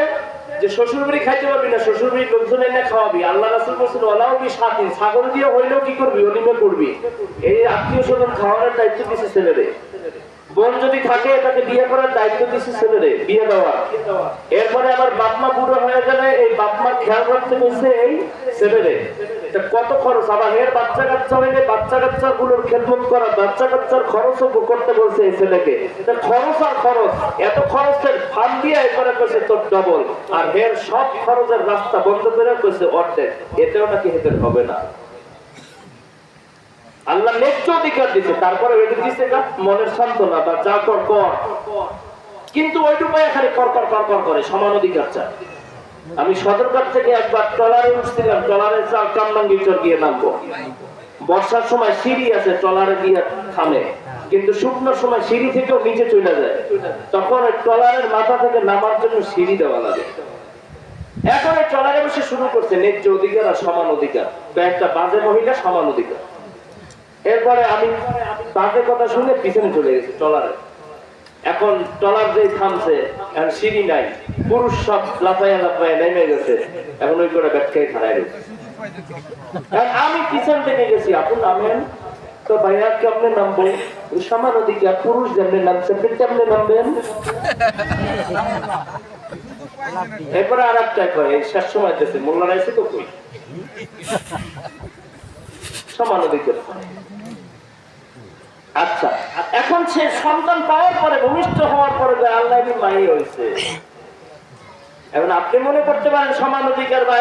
যে শ্বশুর বাড়ি খাইতে পারবি না, শ্বশুর বাড়ির লোকজন এনে খাওয়াবি। আল্লাহ রাসূল বলেছেন ওলাউবি শাতিন, ছাগল দিয়ে হইলেও কি করবি? অনিমা করবি। এই আত্মীয় স্বজন খাওয়ানোর দায়িত্ব দিচ্ছে ছেলেরে। বোন যদি থাকে তাকে বিয়ে করার দায়িত্ব দিচ্ছে ছেলেরে, বিয়ে দেওয়া। এরপরে আবার বাপ মা বুড়ো হয়ে গেলে এই বাপ মার খেয়াল রাখতে বলছে এই ছেলেরে। কত খরচ, আবার এর বাচ্চা কাচ্চা হইলে বাচ্চা কাচ্চা গুলোর খেদমত করা, বাচ্চা কাচ্চার খরচও করতে বলছে এই ছেলেকে। খরচ আর খরচ, এত খরচের ফান দিয়ে এরপরে কইছে তোর ডবল, আর এর সব খরচের রাস্তা বন্ধ করে কইছে অর্ধেক, এতেও নাকি হেতের হবে না। আল্লাহ ন্যায্য অধিকার দিচ্ছে, তারপরে ওইটা দিচ্ছে মনের সান্ত্বনা বা যা কর কর, কিন্তু ওইটুকু এখানে কর কর কর কর করে সমান অধিকার চায়। আমি সদরঘাট থেকে একবার ট্রলারে উঠছিলাম, ট্রলারে কামরাঙ্গীরচর গিয়ে নামবো। বর্ষার সময় সিঁড়ি আছে, ট্রলারে গিয়ে থামে, কিন্তু শুকনোর সময় সিঁড়ি থেকেও নিচে চলে যায়। তখন ওই ট্রলারের মাথা থেকে নামার জন্য সিঁড়ি দেওয়া লাগে। এখন এই ট্রলারে বসে শুরু করছে ন্যায্য অধিকার আর সমান অধিকার, একটা বাজে মহিলা সমান অধিকার। এরপরে আমি বাজে কথা শুনে পিছনে চলে গেছি ট্রলারে। এখন ট্রলার যে থামছে, এখন সিঁড়ি নাই, পুরুষ সব লাফাইয়া লাফাইয়া নেমে গেছে, এখন ওই করে ব্যাখ্যায় খাড়াই গেছে। আমি পিছন থেকে গেছি, আপনি নামেন তো ভাইয়া কেমনে নামবো, সমান অধিকার, পুরুষ যেমনি নামছে কেমনে নামবেন। এরপরে আর একটা কয় শেষ সময় দিয়েছে, মোল্লা রাইছে তো কই সমান অধিকার। আচ্ছা, এখন সে সন্তান পাওয়ার পরে, ভূমিষ্ঠ হওয়ার পরে আল্লাহ মাই হয়েছে। এখন আপনি মনে করতে পারেন সমান অধিকার বা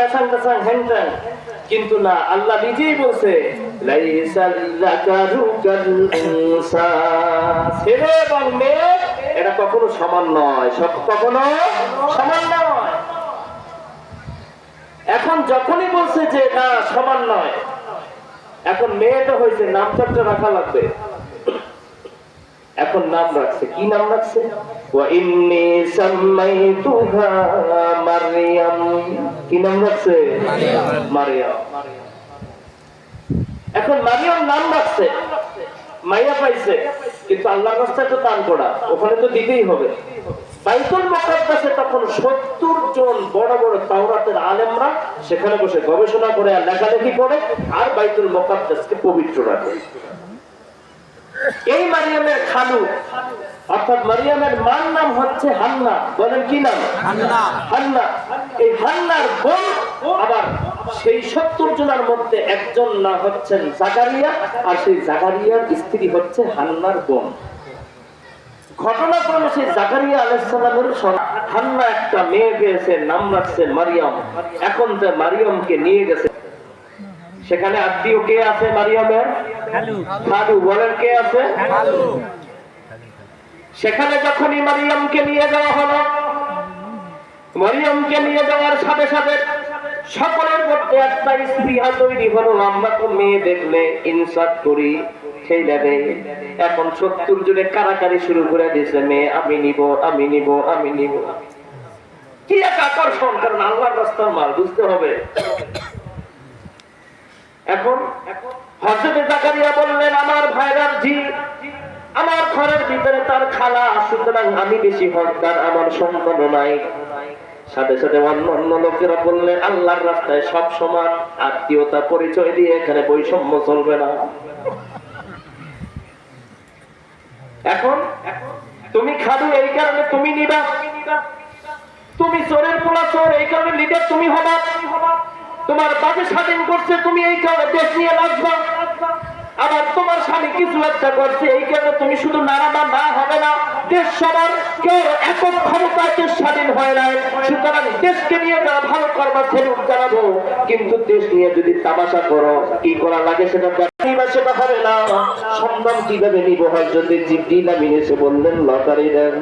কিন্তু না, আল্লাহ নিজেই বলছে ছেলে এবং মেয়ে এটা কখনো সমান নয়, সব কখনো সমান নয়। এখন যখনই বলছে যে না সমান নয়, এখন মেয়েটা হয়েছে, নামটা রাখা লাগবে। এখন নাম রাখছে, কি নাম রাখছে? মারিয়াম। কি নাম রাখছে? মারিয়াম। এখন মারিয়াম নাম রাখছে, মাইয়া পাইছে, কিন্তু আল্লাহর রাস্তায় তো দান করা, ওখানে তো দিতেই হবে। বাইতুল মুকাদ্দাসে তখন 70 জন বড় বড় তাওরাতের আলেমরা সেখানে বসে গবেষণা করে আর লেখালেখি করে আর বাইতুল মুকাদ্দাসকে পবিত্র রাখে। এই মারিয়ামের খালু অর্থাৎ মারিয়ামের মার নাম হচ্ছে হান্না। বলেন কি নাম? হান্না। এই হান্নার বোন আবার সেই 70 জনের মধ্যে একজন না হচ্ছেন জাকারিয়া, আর সেই জাকারিয়ার স্ত্রী হচ্ছে হান্নার বোন। ঘটনাক্রমে সেই জাকারিয়া আলাইহিস সালামের হান্না একটা মেয়ে পেয়েছে, নাম রাখছে মারিয়াম। এখন যে মারিয়ামকে নিয়ে গেছে, সেখানে আত্মীয় কে আছে? মারিয়ামের খালু। বলেন কে আছে? সেখানে যখনই মারিয়ামকে নিয়ে যাওয়া হলো, মারিয়ামকে নিয়ে যাওয়ার সাথে সাথে সকলের মধ্যে একটা স্পৃহা তৈরি হলো, আমরা তো মেয়ে দেখলে ইনসাফ করি সেই লেবে। এখন 70 জনে কারাকারি শুরু করে দিয়েছে, মেয়ে আমি নিব, আমি নিব, আমি নিব। কি এক আকর্ষণ, কারণ আল্লাহর রাস্তার মাল, বুঝতে হবে। এখন হযরত জাকারিয়া বললেন, আমার ভাইরার জি, আমার ঘরের ভিতরে তার খালা, সুতরাং আমি বেশি হকদার, আমার সন্তান নাই। সাথে সাথে অন্য লোকেরা বললেন, আল্লাহর রাস্তায় সব সমান, আত্মীয়তা পরিচয় দিয়ে এখানে বৈষম্য চলবে না। এখন তুমি খালু এই কারণে তুমি নিবা, তুমি চোরের পোলা চোর এই কারণে লিডার তুমি হবা, তোমার বাপে স্বাধীন করছে তুমি এই কারণে দেশ নিয়ে বাঁচবা, আবার তোমার স্বামী কিছু একটা করছে এই কারণে তুমি শুধু নাড়াবা, না হবে না। দেশ সবার, কেউ একক ক্ষমতায় দেশ স্বাধীন হয় না। সুতরাং দেশকে নিয়ে যারা ভালো করবা সেরূপ জানাবো, কিন্তু দেশ নিয়ে যদি তামাশা করো, কি করা লাগে সেটা সেটা হবে না। সন্তান কিভাবে নিব হয় যদি জিবরিল আমিন এসে বললেন লটারি দেন,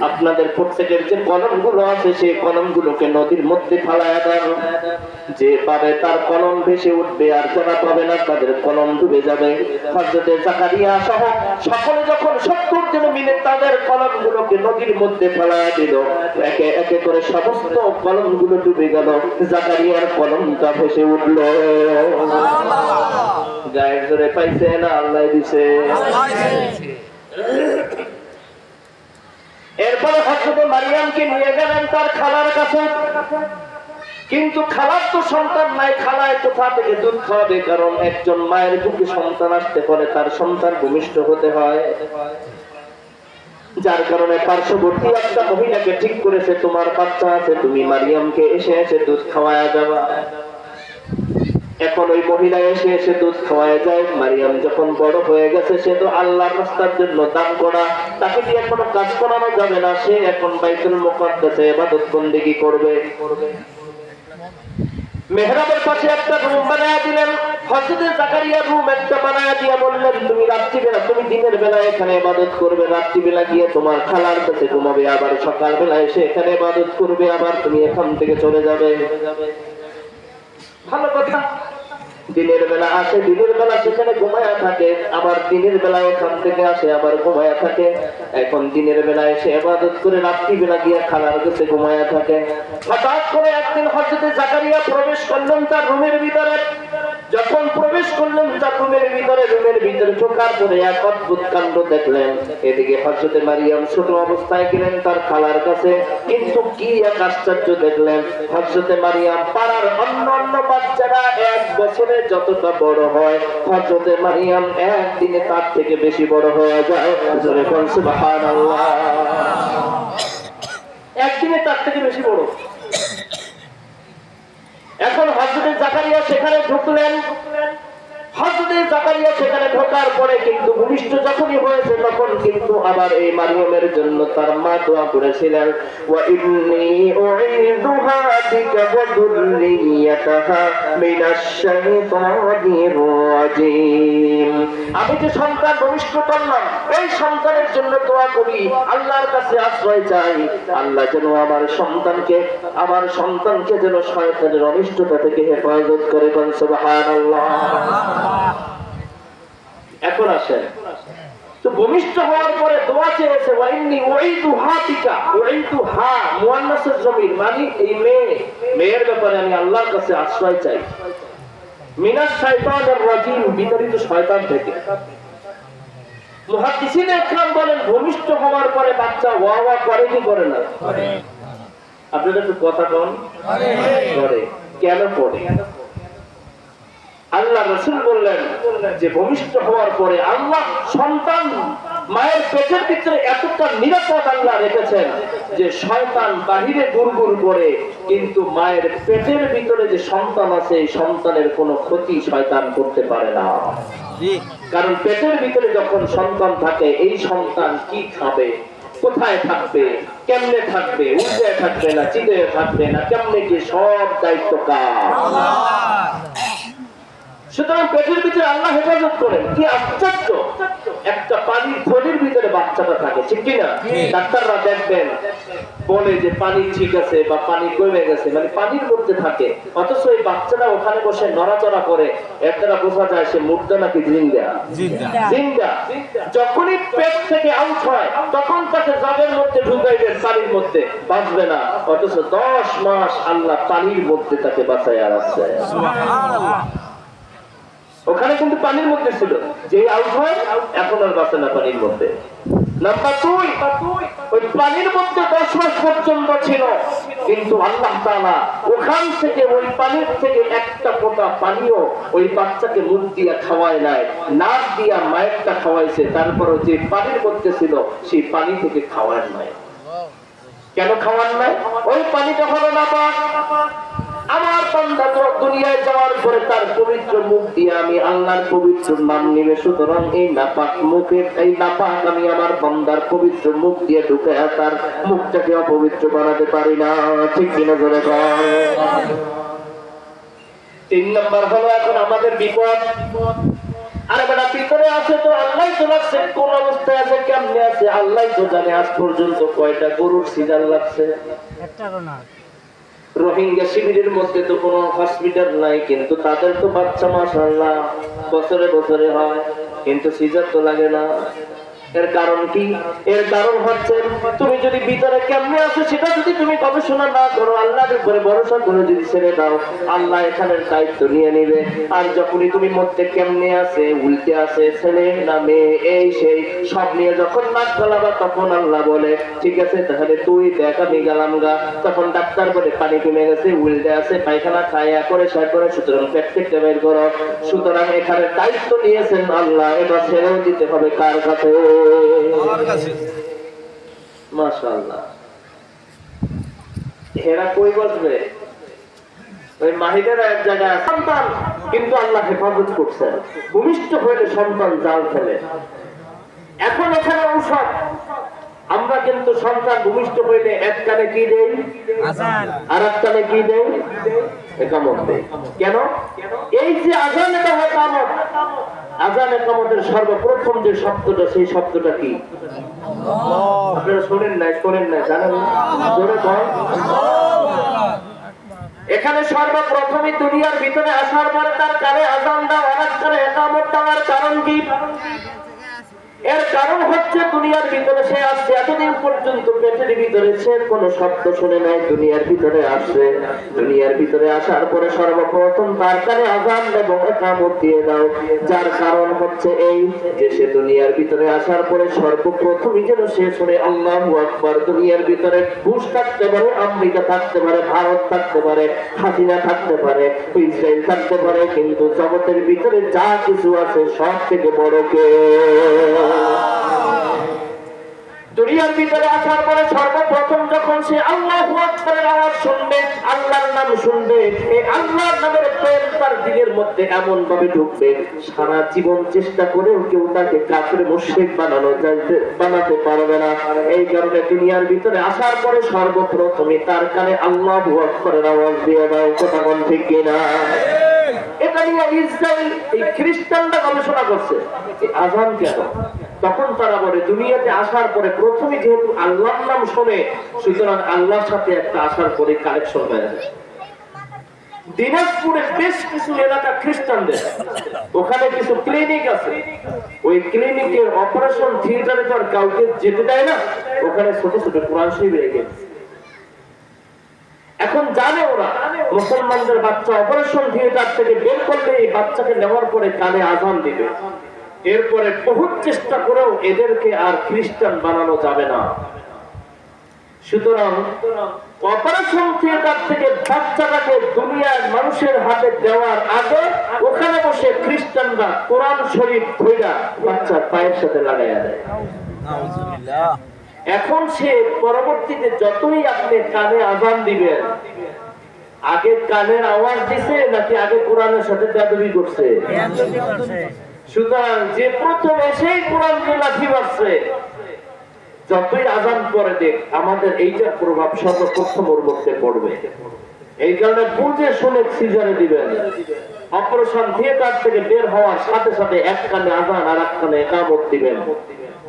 আপনাদের প্রত্যেকের যে কলমগুলো আছে সেই কলমগুলোকে নদীর মধ্যে ফালায়া দেন, যে পাবে তার কলম ভেসে উঠবে, আর যারা পাবে না তাদের কলম ডুবে যাবে। হযরত জাকারিয়া সহ সকলে যখন 70 জন মিলে তাদের কলমগুলোকে নদীর মধ্যে ফালায়া দিল, একে একে করে সমস্ত কলমগুলো ডুবে গেল, জাকারিয়ার কলমটা ভেসে উঠল। গায়ের জোরে পাইছে না আল্লাহ দিছে? এরপরে হযরত মারিয়ামকে নিয়ে গেলেন তার খালার কাছে। কিন্তু খালার তো সন্তান নাই, খালায় কোথা থেকে দুধ খাওয়াবে? কারণ একজন মায়ের বুকে সন্তান আসতে পারে, তার সন্তান ভূমিষ্ঠ হতে হয়। যার কারণে পার্শ্ববর্তী একটা মহিলাকে ঠিক করেছে, তোমার বাচ্চা আছে, তুমি মারিয়ামকে এসে এসে দুধ খাওয়ায়া যাবা। এখন ওই মহিলা এসে এসে দুধ খাওয়ায় যায়। মারিয়াম যখন বড় হয়ে গেছে, সে তো আল্লাহর রাস্তার জন্য দান করা, তাকে দিয়ে কোনো কাজ করানো যাবে না। সে এখন বাইতুল মুকাদ্দাসে ইবাদত বন্দেগী করবে। মেহরাবের পাশে একটা রুম বানায়া দিলেন। হযরত জাকারিয়া রুম একটা বানায়া দিয়া বললেন, তুমি রাত্রিবেলা, তুমি দিনের বেলা এখানে ইবাদত করবে, রাত্রিবেলা গিয়ে তোমার খালার কাছে ঘুমাবে, আবার সকালবেলা এসে এখানে ইবাদত করবে, আবার তুমি এখান থেকে চলে যাবে। ভালো কথা। দিনের বেলা আসে, দিনের বেলা সেখানে ঘুমায়া থাকে, আবার দিনের বেলা এখান থেকে আসে, আবার ঘুমায়া থাকে। এখন দিনের বেলা এসে ইবাদত করে রাত্রিবেলা গিয়ে খালার কাছে ঘুমায়া থাকে। হঠাৎ করে একদিন হযরত জাকারিয়া প্রবেশ করলেন তার রুমের ভিতরে। যখন প্রবেশ করলেন তার রুমের ভিতরে ঢোকার পরে এক অদ্ভুত কাণ্ড দেখলেন। এদিকে হযরত মারিয়াম ছোট অবস্থায় গেলেন তার খালার কাছে, কিন্তু কি এক আশ্চর্য দেখলেন। হযরত মারিয়াম পাড়ার অন্যান্য বাচ্চারা এক বছরে যতটা বড় হয়, হযরত মারিয়াম একদিনে তার থেকে বেশি বড় হয়ে যায়। জোরে বলুন সুবহানাল্লাহ। একদিনে তার থেকে বেশি বড়। এখন হযরত জাকারিয়া সেখানে ঢুকলেন। হযরত জাকারিয়া সেখানে ঢোকার পরে কিন্তু ভূমিষ্ঠ যখনই হয়েছে, তখন কিন্তু আবার এই মারিয়ামের জন্য তার মা দোয়া করেছিলেন, ওয়া ইন্নী উঈদুহা বিকা ওয়া যুররিয়াতাহা মিনাশ শাইতানির রাজীম। আমি যে সন্তান ভূমিষ্ঠ করলাম, এই সন্তানের জন্য দোয়া করি, আল্লাহর কাছে আশ্রয় চাই, আল্লাহ যেন আমার সন্তানকে যেন শয়তানের অনিষ্টতা থেকে হেফাজত করে। সুবহানাল্লাহ। এখন আসেন তো, ভূমিষ্ঠ হওয়ার পরে দোয়া চেয়েছে, ওয়াইন্নি উঈদুহা বিকা, উঈদুহা মুয়ান্নাসের জমির, মানে এই মেয়ের ব্যাপারে আমি আল্লাহর কাছে আশ্রয় চাই, মিনাশ শাইতানির রাজীম, বিতাড়িত শয়তান থেকে। মুহাদ্দিসিনে ইকরাম বলেন, ভূমিষ্ঠ হওয়ার পরে বাচ্চা ওয়া ওয়া করে কি করে না? আপনাদের একটু কথা বল। করে। কেন পড়ে? আল্লাহ রাসূল বললেন যে ভূমিষ্ঠ হওয়ার পরে আল্লাহ সন্তান মায়ের পেটের ভিতরে এতটা নিরাপদ আল্লাহ রেখেছেন যে শয়তান বাহিরে গুড়গুড় করে, কিন্তু মায়ের পেটের ভিতরে যে সন্তান আছে, এই সন্তানের কোনো ক্ষতি শয়তান করতে পারে না। কারণ পেটের ভিতরে যখন সন্তান থাকে, এই সন্তান কি খাবে, কোথায় থাকবে, কেমনে থাকবে, উঠে থাকবে না, চিদে থাকবে না, কেমনে কি, সব দায়িত্ব কার? সুতরাং পেটের ভিতরে আল্লাহ হেফাজত করেন। কি আশ্চর্য! একটা পানির থলির ভিতরে বাচ্চাটা থাকে, ঠিক কিনা? ডাক্তাররা দেখবেন, বলে যে পানি ঠিক আছে বা পানি কমে গেছে, মানে পানির মধ্যে থাকে, অথচ এই বাচ্চাটা ওখানে বসে নড়াচড়া করে, এর দ্বারা বোঝা যায় সে মুর্দা নাকি জিন্দা। জিন্দা। যখনই পেট থেকে আউট হয়, তখন তাকে জাবের মধ্যে ঢুকাইবেন, পানির মধ্যে বাঁচবে না, অথচ 10 মাস আল্লাহ পানির মধ্যে তাকে বাঁচাইয়া রাখছে। সুবহানাল্লাহ। ওখানে কিন্তু পানির মধ্যে ছিল, যে আউট হয় এখন আর বাঁচে না পানির মধ্যে। নাম্বার 2, ওই পানির মধ্যে 10 মাস পর্যন্ত ছিল, কিন্তু আল্লাহ তাআলা ওখান থেকে, ওই পানির থেকে একটা ফোঁটা পানিও ওই বাচ্চাকে মুখ দিয়া খাওয়ায় নাই, নাক দিয়া মায়েরটা খাওয়াইছে, তারপরও যে পানির মধ্যে ছিল সেই পানি থেকে খাওয়ায় নাই। কেন খাওয়ান নাই? ওই পানিটা হলো নাপাক। আমার বান্দা দুনিয়ায় যাওয়ার পরে তার পবিত্র মুখ দিয়ে আমি আল্লাহর পবিত্র নাম নিবে, সুতরাং এই নাপাক মুখের, এই নাপাক আমি আমার বান্দার পবিত্র মুখ দিয়ে ঢুকে তার মুখটাকে অপবিত্র বানাতে পারি না, ঠিক কিনা বলে? 3 নম্বর হলো এখন আমাদের বিপদ। আরে বেটা, ভিতরে আছে তো আল্লাহই তো লাগছে, কোন অবস্থায় আছে, কেমনে আছে আল্লাহই তো জানে। আজ পর্যন্ত কয়টা গরুর সিজার লাগছে? একটাও না। রোহিঙ্গা শিবিরের মধ্যে তো কোনো হসপিটাল নাই, কিন্তু তাদের তো বাচ্চা মাশাআল্লাহ বছরে বছরে হয়, কিন্তু সিজার তো লাগে না। এর কারণ কি? এর কারণ হচ্ছে তুমি যদি ভিতরে কেমনে আছে সেটা যদি তুমি গবেষণা না করো, আল্লাহর উপরে ভরসা করে যদি ছেড়ে দাও, আল্লাহ এখানের দায়িত্ব নিয়ে নিবে। আর যখনই তুমি মধ্যে কেমনে আছে, উল্টে আছে, ছেলে না মেয়ে, এই সেই সব নিয়ে যখন নাক গলাবা, তখন আল্লাহ বলে ঠিক আছে তাহলে তুই দেখ আমি গেলাম গা। তখন ডাক্তার বলে পানি কমে গেছে, উল্টে আছে, পায়খানা খায়া করে শেয়ার করে, সুতরাং পেট থেকে বের করো। সুতরাং এখানে দায়িত্ব নিয়েছেন আল্লাহ, এটা ছেড়েও দিতে হবে কার কাছে? মাশাআল্লাহ। এরা কই বসবে? ওই মাহিদের এক জায়গায় সন্তান, কিন্তু আল্লাহ হেফাজত করছেন। ভূমিষ্ঠ হইলে সন্তান জাল ফেলে। এখন এখানে ঔষধ, আমরা কিন্তু সন্তান ভূমিষ্ঠ হইলে এক কানে কি দেই, আর এক কানে কি দেই, একামত দেই। কেন? এই যে আযান, এটা হয় একামত। আযান একামতের সর্বপ্রথম যে শব্দটা, সেই শব্দটা কি? আপনারা শোনেন নাই জানেন? জোরে বল। এখানে সর্বপ্রথমে দুনিয়ার ভিতরে আসার পরে তার কানে আযান দাও, আর এক কানে একামত দেওয়ার কারণ কি? এর কারণ হচ্ছে দুনিয়ার ভিতরে সে আসছে, এতদিন পর্যন্ত পেটের ভিতরে সে কোনো শব্দ শুনে নাই, দুনিয়ার ভিতরে আসছে। দুনিয়ার ভিতরে আসার পরে সর্বপ্রথম তার কানে আযান এবং ইকামত দিয়ে দাও। যার কারণ হচ্ছে এই যে সে দুনিয়ার ভিতরে আসার পরে সর্বপ্রথমই যেন সে শুনে আল্লাহু আকবার। দুনিয়ার ভিতরে ঘুষ থাকতে পারে, আমেরিকা থাকতে পারে, ভারত থাকতে পারে, হাসিনা থাকতে পারে, ইসরায়েল থাকতে পারে, কিন্তু জগতের ভিতরে যা কিছু আছে সব থেকে বড় কে? দুনিয়ার ভিতরে আসার পরে সর্বপ্রথম যখন সে আল্লাহু আকবারের আওয়াজ শুনবে, আল্লাহর নাম শুনবে, এই আল্লাহর নামের প্রেম তার দিলের মধ্যে এমন ভাবে ঢুকবে, সারা জীবন চেষ্টা করেও কেউ তাকে কাফির মুশরিক বানাতে পারবে না। এই কারণে দুনিয়ার ভিতরে আসার পরে সর্বপ্রথমে তার কানে আল্লাহু আকবারের আওয়াজ দিয়ে দাও। কথা কোন ঠিক কিনা? এটা নিয়ে ইসরায়েল, এই খ্রিস্টানরা গবেষণা করছে আযান কেন। তখন তারা বলে দুনিয়াতে আসার পরে প্রথমে যেহেতু আল্লাহর নাম শোনে, সুতরাং আল্লাহর সাথে একটা আসার পরে কানেকশন হয়ে যায়। দিনাজপুরে বেশ কিছু এলাকা খ্রিস্টানদের, ওখানে কিছু ক্লিনিক আছে, ওই ক্লিনিকের অপারেশন থিয়েটারে তো আর কাউকে যেতে দেয় না, ওখানে ছোট ছোট কোরআন শরীফ রেখে। এখন জানে ওরা মুসলমানদের বাচ্চা অপারেশন থিয়েটার থেকে বের করলে এই বাচ্চাকে নেওয়ার পরে কানে আযান দিবে। এরপরে বহুত চেষ্টা করেও এদেরকে আর খ্রিস্টান বানানো যাবে না। সুতরাং অপারেশন থিয়েটার থেকে বাচ্চাটাকে দুনিয়ার মানুষের হাতে দেওয়ার আগে ওখানে বসে খ্রিস্টানরা কোরআন শরীফ ধইরা বাচ্চার পায়ের সাথে লাগাইয়া দেয়। এখন সে পরবর্তীতে যতই আপনি কানে আযান দিবেন, আগে কানের আওয়াজ দিছে নাকি আগে কোরআনের সাথে বেয়াদবি করছে? সুতরাং যে প্রথম এসেই কোরআন লাঠি মারছে, যতই আযান করে দেখ, আমাদের এইটার প্রভাব সর্বপ্রথম ওর মধ্যে পড়বে। এই কারণে বুঝে শুনে সিজারে দিবেন। অপারেশন থিয়েটার থেকে বের হওয়ার সাথে সাথে এক কানে আযান আর এক কানে ইকামত দিবেন।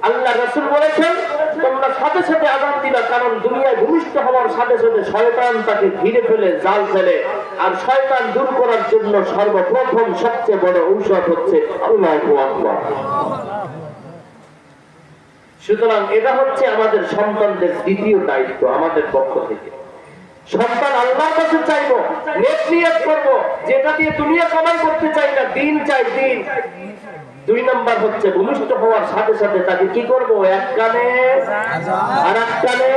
আল্লাহ রাসূল বলেছেন তোমরা সাথে সাথে আযান দিবা, কারণ দুনিয়ায় ভূমিষ্ঠ হওয়ার সাথে সাথে শয়তান তাকে ঘিরে ফেলে, জাল ফেলে। আর শয়তান দূর করার জন্য সর্বপ্রথম সবচেয়ে বড় ঔষধ হচ্ছে আল্লাহু আকবার। সুতরাং এটা হচ্ছে আমাদের সন্তানদের দ্বিতীয় দায়িত্ব আমাদের পক্ষ থেকে। সন্তান আল্লাহর কাছে চাইবো, নেক নিয়ত করবো, যেটা দিয়ে দুনিয়া কামাই করতে চাই না, দিন চাই দিন। দুই নাম্বার হচ্ছে ভূমিষ্ঠ হওয়ার সাথে সাথে তাকে কি করবো? এক কানে আর এক কানে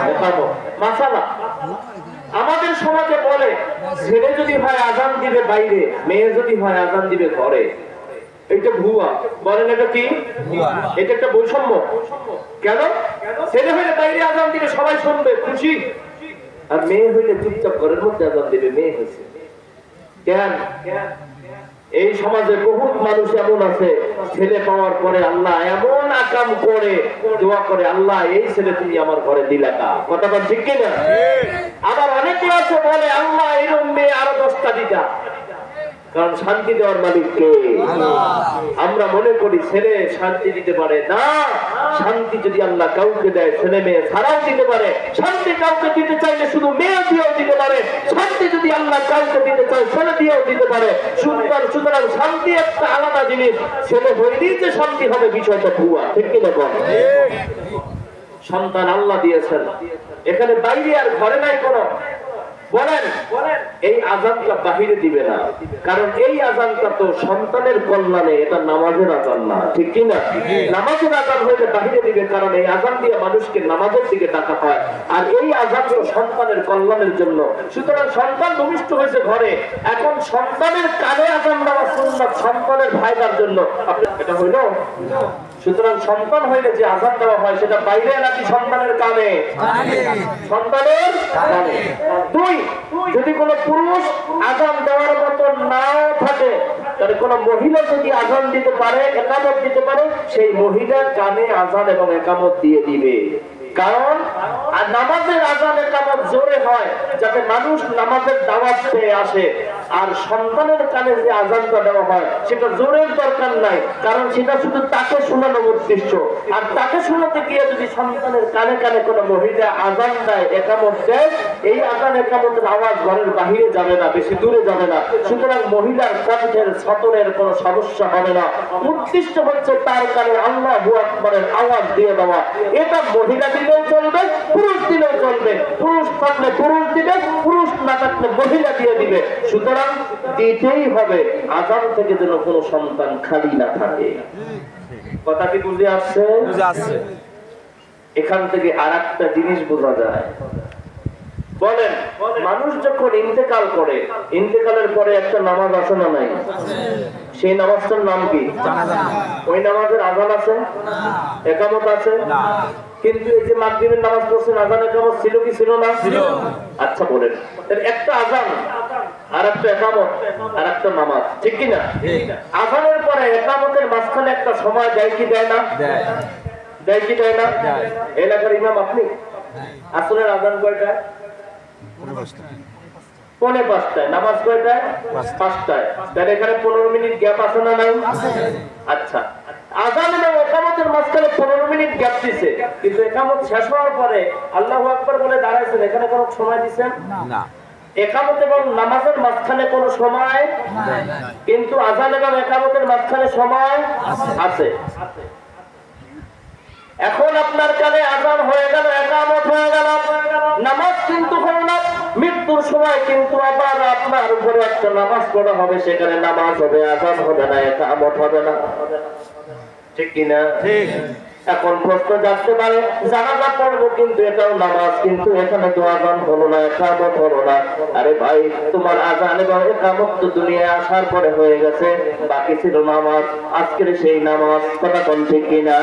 দেখাবো। মাসালা আমাদের সমাজে বলে ছেলে যদি হয় আযান দিবে বাইরে, মেয়ে যদি হয় আযান দিবে ঘরে। এটা ভুয়া। বলেন এটা কি? এটা একটা বৈষম্য। কেন? ছেলে হইলে বাইরে আযান দিবে, সবাই শুনবে, খুশি। আর মেয়ে হইলে চুপচাপ ঘরের মধ্যে আযান দিবে, মেয়ে হয়েছে। কেন? এই সমাজে বহুত মানুষ এমন আছে, ছেলে পাওয়ার পরে আল্লাহ এমন আকাম করে দোয়া করে, আল্লাহ এই ছেলে তুমি আমার ঘরে দিলা কা। কথাটা ঠিক কিনা? আবার অনেকে আছে বলে আল্লাহ এরকম মেয়ে আরো 10টা দিতা। কারণ শান্তি দেওয়ার মালিক কে? আমরা মনে করি ছেলে শান্তি দিতে পারে না। শান্তি যদি আল্লাহ কাউকে দেয়, ছেলে মেয়ে ছাড়াও দিতে পারে। শান্তি কাউকে দিতে চাইলে শুধু মেয়ে দিয়েও দিতে পারে। শান্তি যদি আল্লাহ কাউকে দিতে চায়, ছেলে দিয়েও দিতে পারে। সুতরাং শান্তি একটা আলাদা জিনিস। ছেলে হইলেই যে শান্তি হবে বিষয়টা ভুয়া। ঠিক কিনা বল? সন্তান আল্লাহ দিয়েছেন, এখানে বাইরে আর ঘরে নাই কোনো। বলেন এই আযানটা বাহিরে দিবে না, কারণ এই আযানটা তো সন্তানের কল্যাণে, এটা নামাজের আযান না, ঠিক কি না? নামাজের আযান হইলে বাহিরে দিবে, কারণ এই আযান দিয়ে মানুষকে নামাজের দিকে ডাকা হয়, আর এই আযান তো সন্তানের কল্যাণের জন্য। সুতরাং সন্তান ভূমিষ্ঠ হয়েছে ঘরে, এখন সন্তানের কানে আযান দেওয়া সুন্নাত, সন্তানের ফায়দার জন্য। এটা হইল। সুতরাং সন্তান হইলে যে আযান দেওয়া হয় সেটা বাইরে নাকি সন্তানের কানে? সন্তানের কানে। দুই, যদি কোনো পুরুষ আযান দেওয়ার মতো নাও থাকে, তাহলে কোনো মহিলা যদি আযান দিতে পারে, ইকামত দিতে পারে, সেই মহিলার কানে আযান এবং ইকামত দিয়ে দিবে। কারণ নামাজের আযান ইকামত জোরে হয় যাতে মানুষ নামাজের দাওয়াত পেয়ে আসে, আর সন্তানের কানে যে আযানটা দেওয়া হয় সেটা জোরের দরকার নাই, কারণ সেটা শুধু তাকে শোনানো উদ্দেশ্য। আর তাকে শোনাতে গিয়ে যদি সন্তানের কানে কানে কোনো মহিলা আযান দেয়, ইকামত দেয়, এই আযান ইকামতের আওয়াজ ঘরের বাহিরে যাবে না, বেশি দূরে যাবে না। সুতরাং মহিলার কণ্ঠের সতরের কোনো সমস্যা হবে না। উদ্দেশ্য হচ্ছে তার কানে আল্লাহু আকবারের আওয়াজ দিয়ে দেওয়া। এটা মহিলা দিলেও চলবে, পুরুষ দিলেও চলবে। পুরুষ থাকলে পুরুষ দিবে, পুরুষ না থাকলে মহিলা দিয়ে দিবে। সুতরাং দিতেই হবে, আযান থেকে যেন কোনো সন্তান খালি না থাকে। কথা কি বুঝে আসছে? বুঝে আসছে। এখান থেকে আরেকটা জিনিস বোঝা যায়। বলেন, মানুষ যখন ইন্তেকাল করে, ইন্তেকালের পরে একটা নামাজ আছে না নাই? সেই নামাজটার নাম কি? ওই নামাজের আযান আছে? ইকামত আছে? কিন্তু এই যে মাগরিবের নামাজ পড়ছেন, আযান ইকামত ছিল কি ছিল না? আচ্ছা বলেন, একটা আযান আর একটা ইকামত আর একটা নামাজ, ঠিক কি না? আযানের পরে ইকামতের মাঝখানে একটা সময় দেয় কি দেয় না? দেয় কি দেয় না? এলাকার ইমাম আপনি? আসরের আযান কয়টায়? 4:45। নামাজ কয়টায়? 5টায়। তাহলে এখানে 15 মিনিট গ্যাপ আছে না নাই? আচ্ছা, আযান এবং ইকামতের মাঝখানে 15 মিনিট গ্যাপ দিছে, কিন্তু ইকামত শেষ হওয়ার পরে আল্লাহু আকবার বলে দাঁড়াইছেন, এখানে কোনো সময় দিবেন না। ইকামত এবং নামাজের মাঝখানে কোনো সময় নাই, কিন্তু আযান এবং ইকামতের মাঝখানে সময় আছে। এখন আপনার কানে আযান হয়ে গেল, ইকামত হয়ে গেল, নামাজ কিন্তু হলো না। মৃত্যুর সময় কিন্তু আবার আপনার উপরে একটা নামাজ পড়া হবে, সেখানে নামাজ হবে, আযান হবে না, ইকামত হবে না, ঠিক কি না? ঠিক। এখন প্রশ্ন জানতে পারে, জানাজা পড়বো কিন্তু এটাও নামাজ, কিন্তু এখানে তো আযান হলো না, ইকামত হলো না। আরে ভাই, তোমার আযান এবং ইকামত তো দুনিয়ায় আসার পরে হয়ে গেছে, বাকি ছিল নামাজ, আজকের সেই নামাজ। কথা কোন ঠিক কিনা?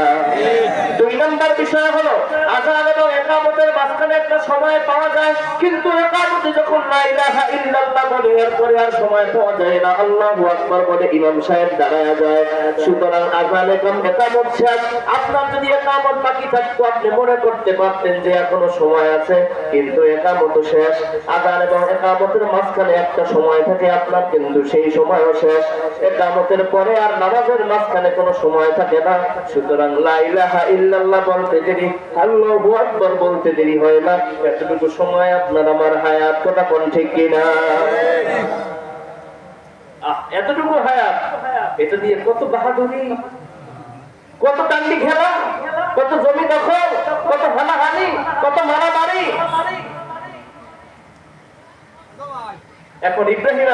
দুই নাম্বার বিষয় হলো, আযান এবং ইকামতের মাঝখানে একটা সময় পাওয়া যায়, কিন্তু ইকামতে যখন লা ইলাহা ইল্লাল্লাহ বলে এরপরে আর সময় পাওয়া যায় না, আল্লাহু আকবার বলে ইমাম সাহেব দাঁড়ায় যায়। সুতরাং আযান এবং ইকামত শেষ। আপনার যদি ইকামত বাকি থাকতো, আপনি মনে করতে পারতেন যে এখনো সময় আছে, কিন্তু ইকামত শেষ। আযান এবং ইকামতের মাঝখানে একটা সময় থাকে আপনার, কিন্তু সেই সময়ও শেষ। ইকামতের পরে আর নামাজের মাঝখানে কোনো সময় থাকে না। সুতরাং লা ইলাহা ইল্লাল্লাহ বলতে দেরি, আল্লাহু আকবার বলতে দেরি হয় না। এতটুকু সময় আপনার আমার হায়াত। কথা কোন ঠিক কিনা? এতটুকু হায়াত, এটা দিয়ে কত বাহাদুরি, কত টান্ডি খেলা, কত জমি দখল, কত হানাহানি, কত মারামারি। এখন ইব্রাহিম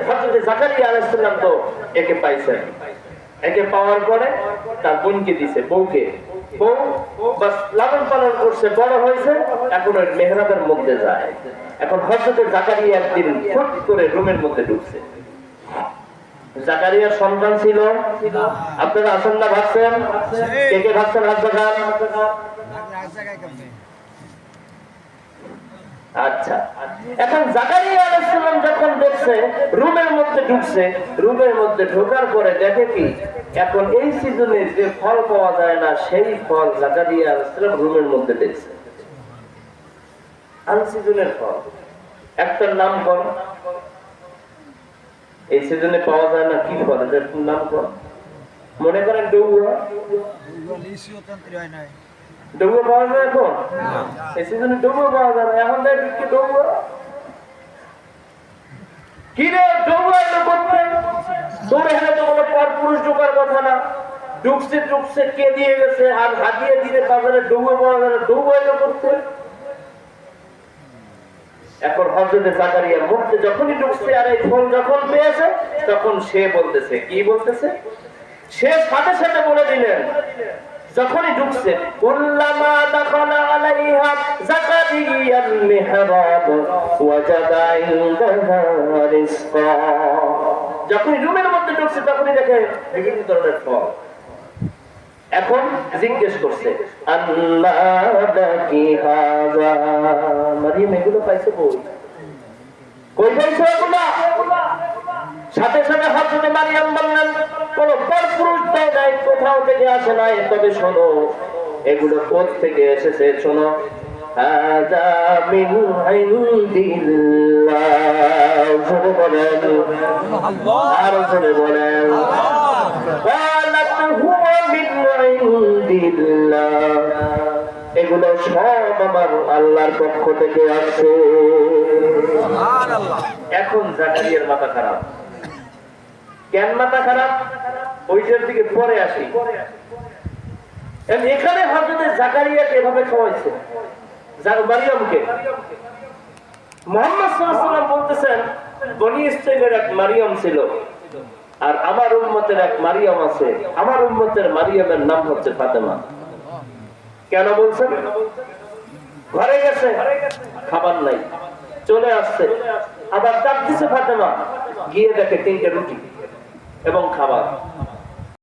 হযরত জাকারিয়া আলাইহিস সালাম তো একে পাইছেন, একে পাওয়ার পরে তার বোনকে দিছে, বউকে। বউ বাস লালন পালন করছে, বড় হয়েছে, এখন ওই মেহরাবের মধ্যে যায়। এখন হযরত জাকারিয়া একদিন ফুট করে রুমের মধ্যে ঢুকছে। জাকারিয়ার সন্তান ছিল, আপনারা আছেন না? ভাবছেন? কে কে ভাবছেন? হাত দেখান। আচ্ছা, এখন জাকারিয়া আলাইহিস সালাম যখন দেখছে রুমের মধ্যে ঢুকছে, রুমের মধ্যে ঢোকার পরে দেখে কি, এখন এই সিজনে যে ফল পাওয়া যায় না, সেই ফল জাকারিয়া আলাইহিস সালাম রুমের মধ্যে দেখছে। আনসিজনের ফল, একটার নাম কোন? এই সিজনে পাওয়া যায় না, কি ফল এটার নাম কোন? মনে করেন ডৌয়া। ডৌয়া পাওয়া যায় এখন? এই সিজনে ডৌয়া পাওয়া যায় না, এখন দেখি ডৌয়া। কি রে ডৌয়া এলো করতে? তোর এখানে তো কোনো পরপুরুষ ঢোকার কথা না, ডুবছে কে দিয়ে গেছে, আর হাতিয়ে দিলে বাজারে ডুবাইলো করতে। এখন হযরতে জাকারিয়া মরতে যখনই ঢুকছে আর এই ফল যখন পেয়েছে, তখন সে বলতেছে, কি বলতেছে? সে সাথে সাথে বলে দিলেন, যখনই ঢুকছে, কুল্লামা দাখালা আলাইহা জাকারিয়াল মিহরাব ওয়াজাদা ইনদাহা রিজকা। যখনই রুমের মধ্যে ঢুকছে তখনই দেখে বিভিন্ন ধরনের ফল। এখন জিজ্ঞেস করছে, আল্লাহ কি হাযা, মারিয়াম এগুলো পাইছো কই পাইছো এগুলো? সাথে সাথে হযরত মারিয়াম বললেন, কোন পরপুরুষ দেয় নাই, কোথাও থেকে আসে নাই, তবে শোনো এগুলো কোথা থেকে এসেছে শোনো। হাযা মিন ইনদিল্লাহ, জোরে বলেন আল্লাহ, আর জোরে বলেন ক্বালাত হুয়া মিন ইনদিল্লাহ, এগুলো সব আমার আল্লাহর পক্ষ থেকে আসছে। সুবহানাল্লাহ। এখন জাকারিয়ার মাথা খারাপ। কেন মাথা খারাপ? ওইটার দিকে পরে আসি। এখানে হযরত জাকারিয়াকে এভাবে খাওয়াইছে, মারিয়ামকে। মুহাম্মদ সাল্লাল্লাহু আলাইহি ওয়াসাল্লাম বলতেছেন, বনি ইসরাইলের এক মারিয়াম ছিল, আর আমার উম্মতের এক মারিয়াম আছে। আমার উম্মতের মারিয়ামের নাম হচ্ছে ফাতেমা। কেন বলছেন? ঘরে গেছে, খাবার নাই, চলে আসছে, আবার ডাক দিছে ফাতেমা, গিয়ে দেখে 3টে রুটি এবং খাবার।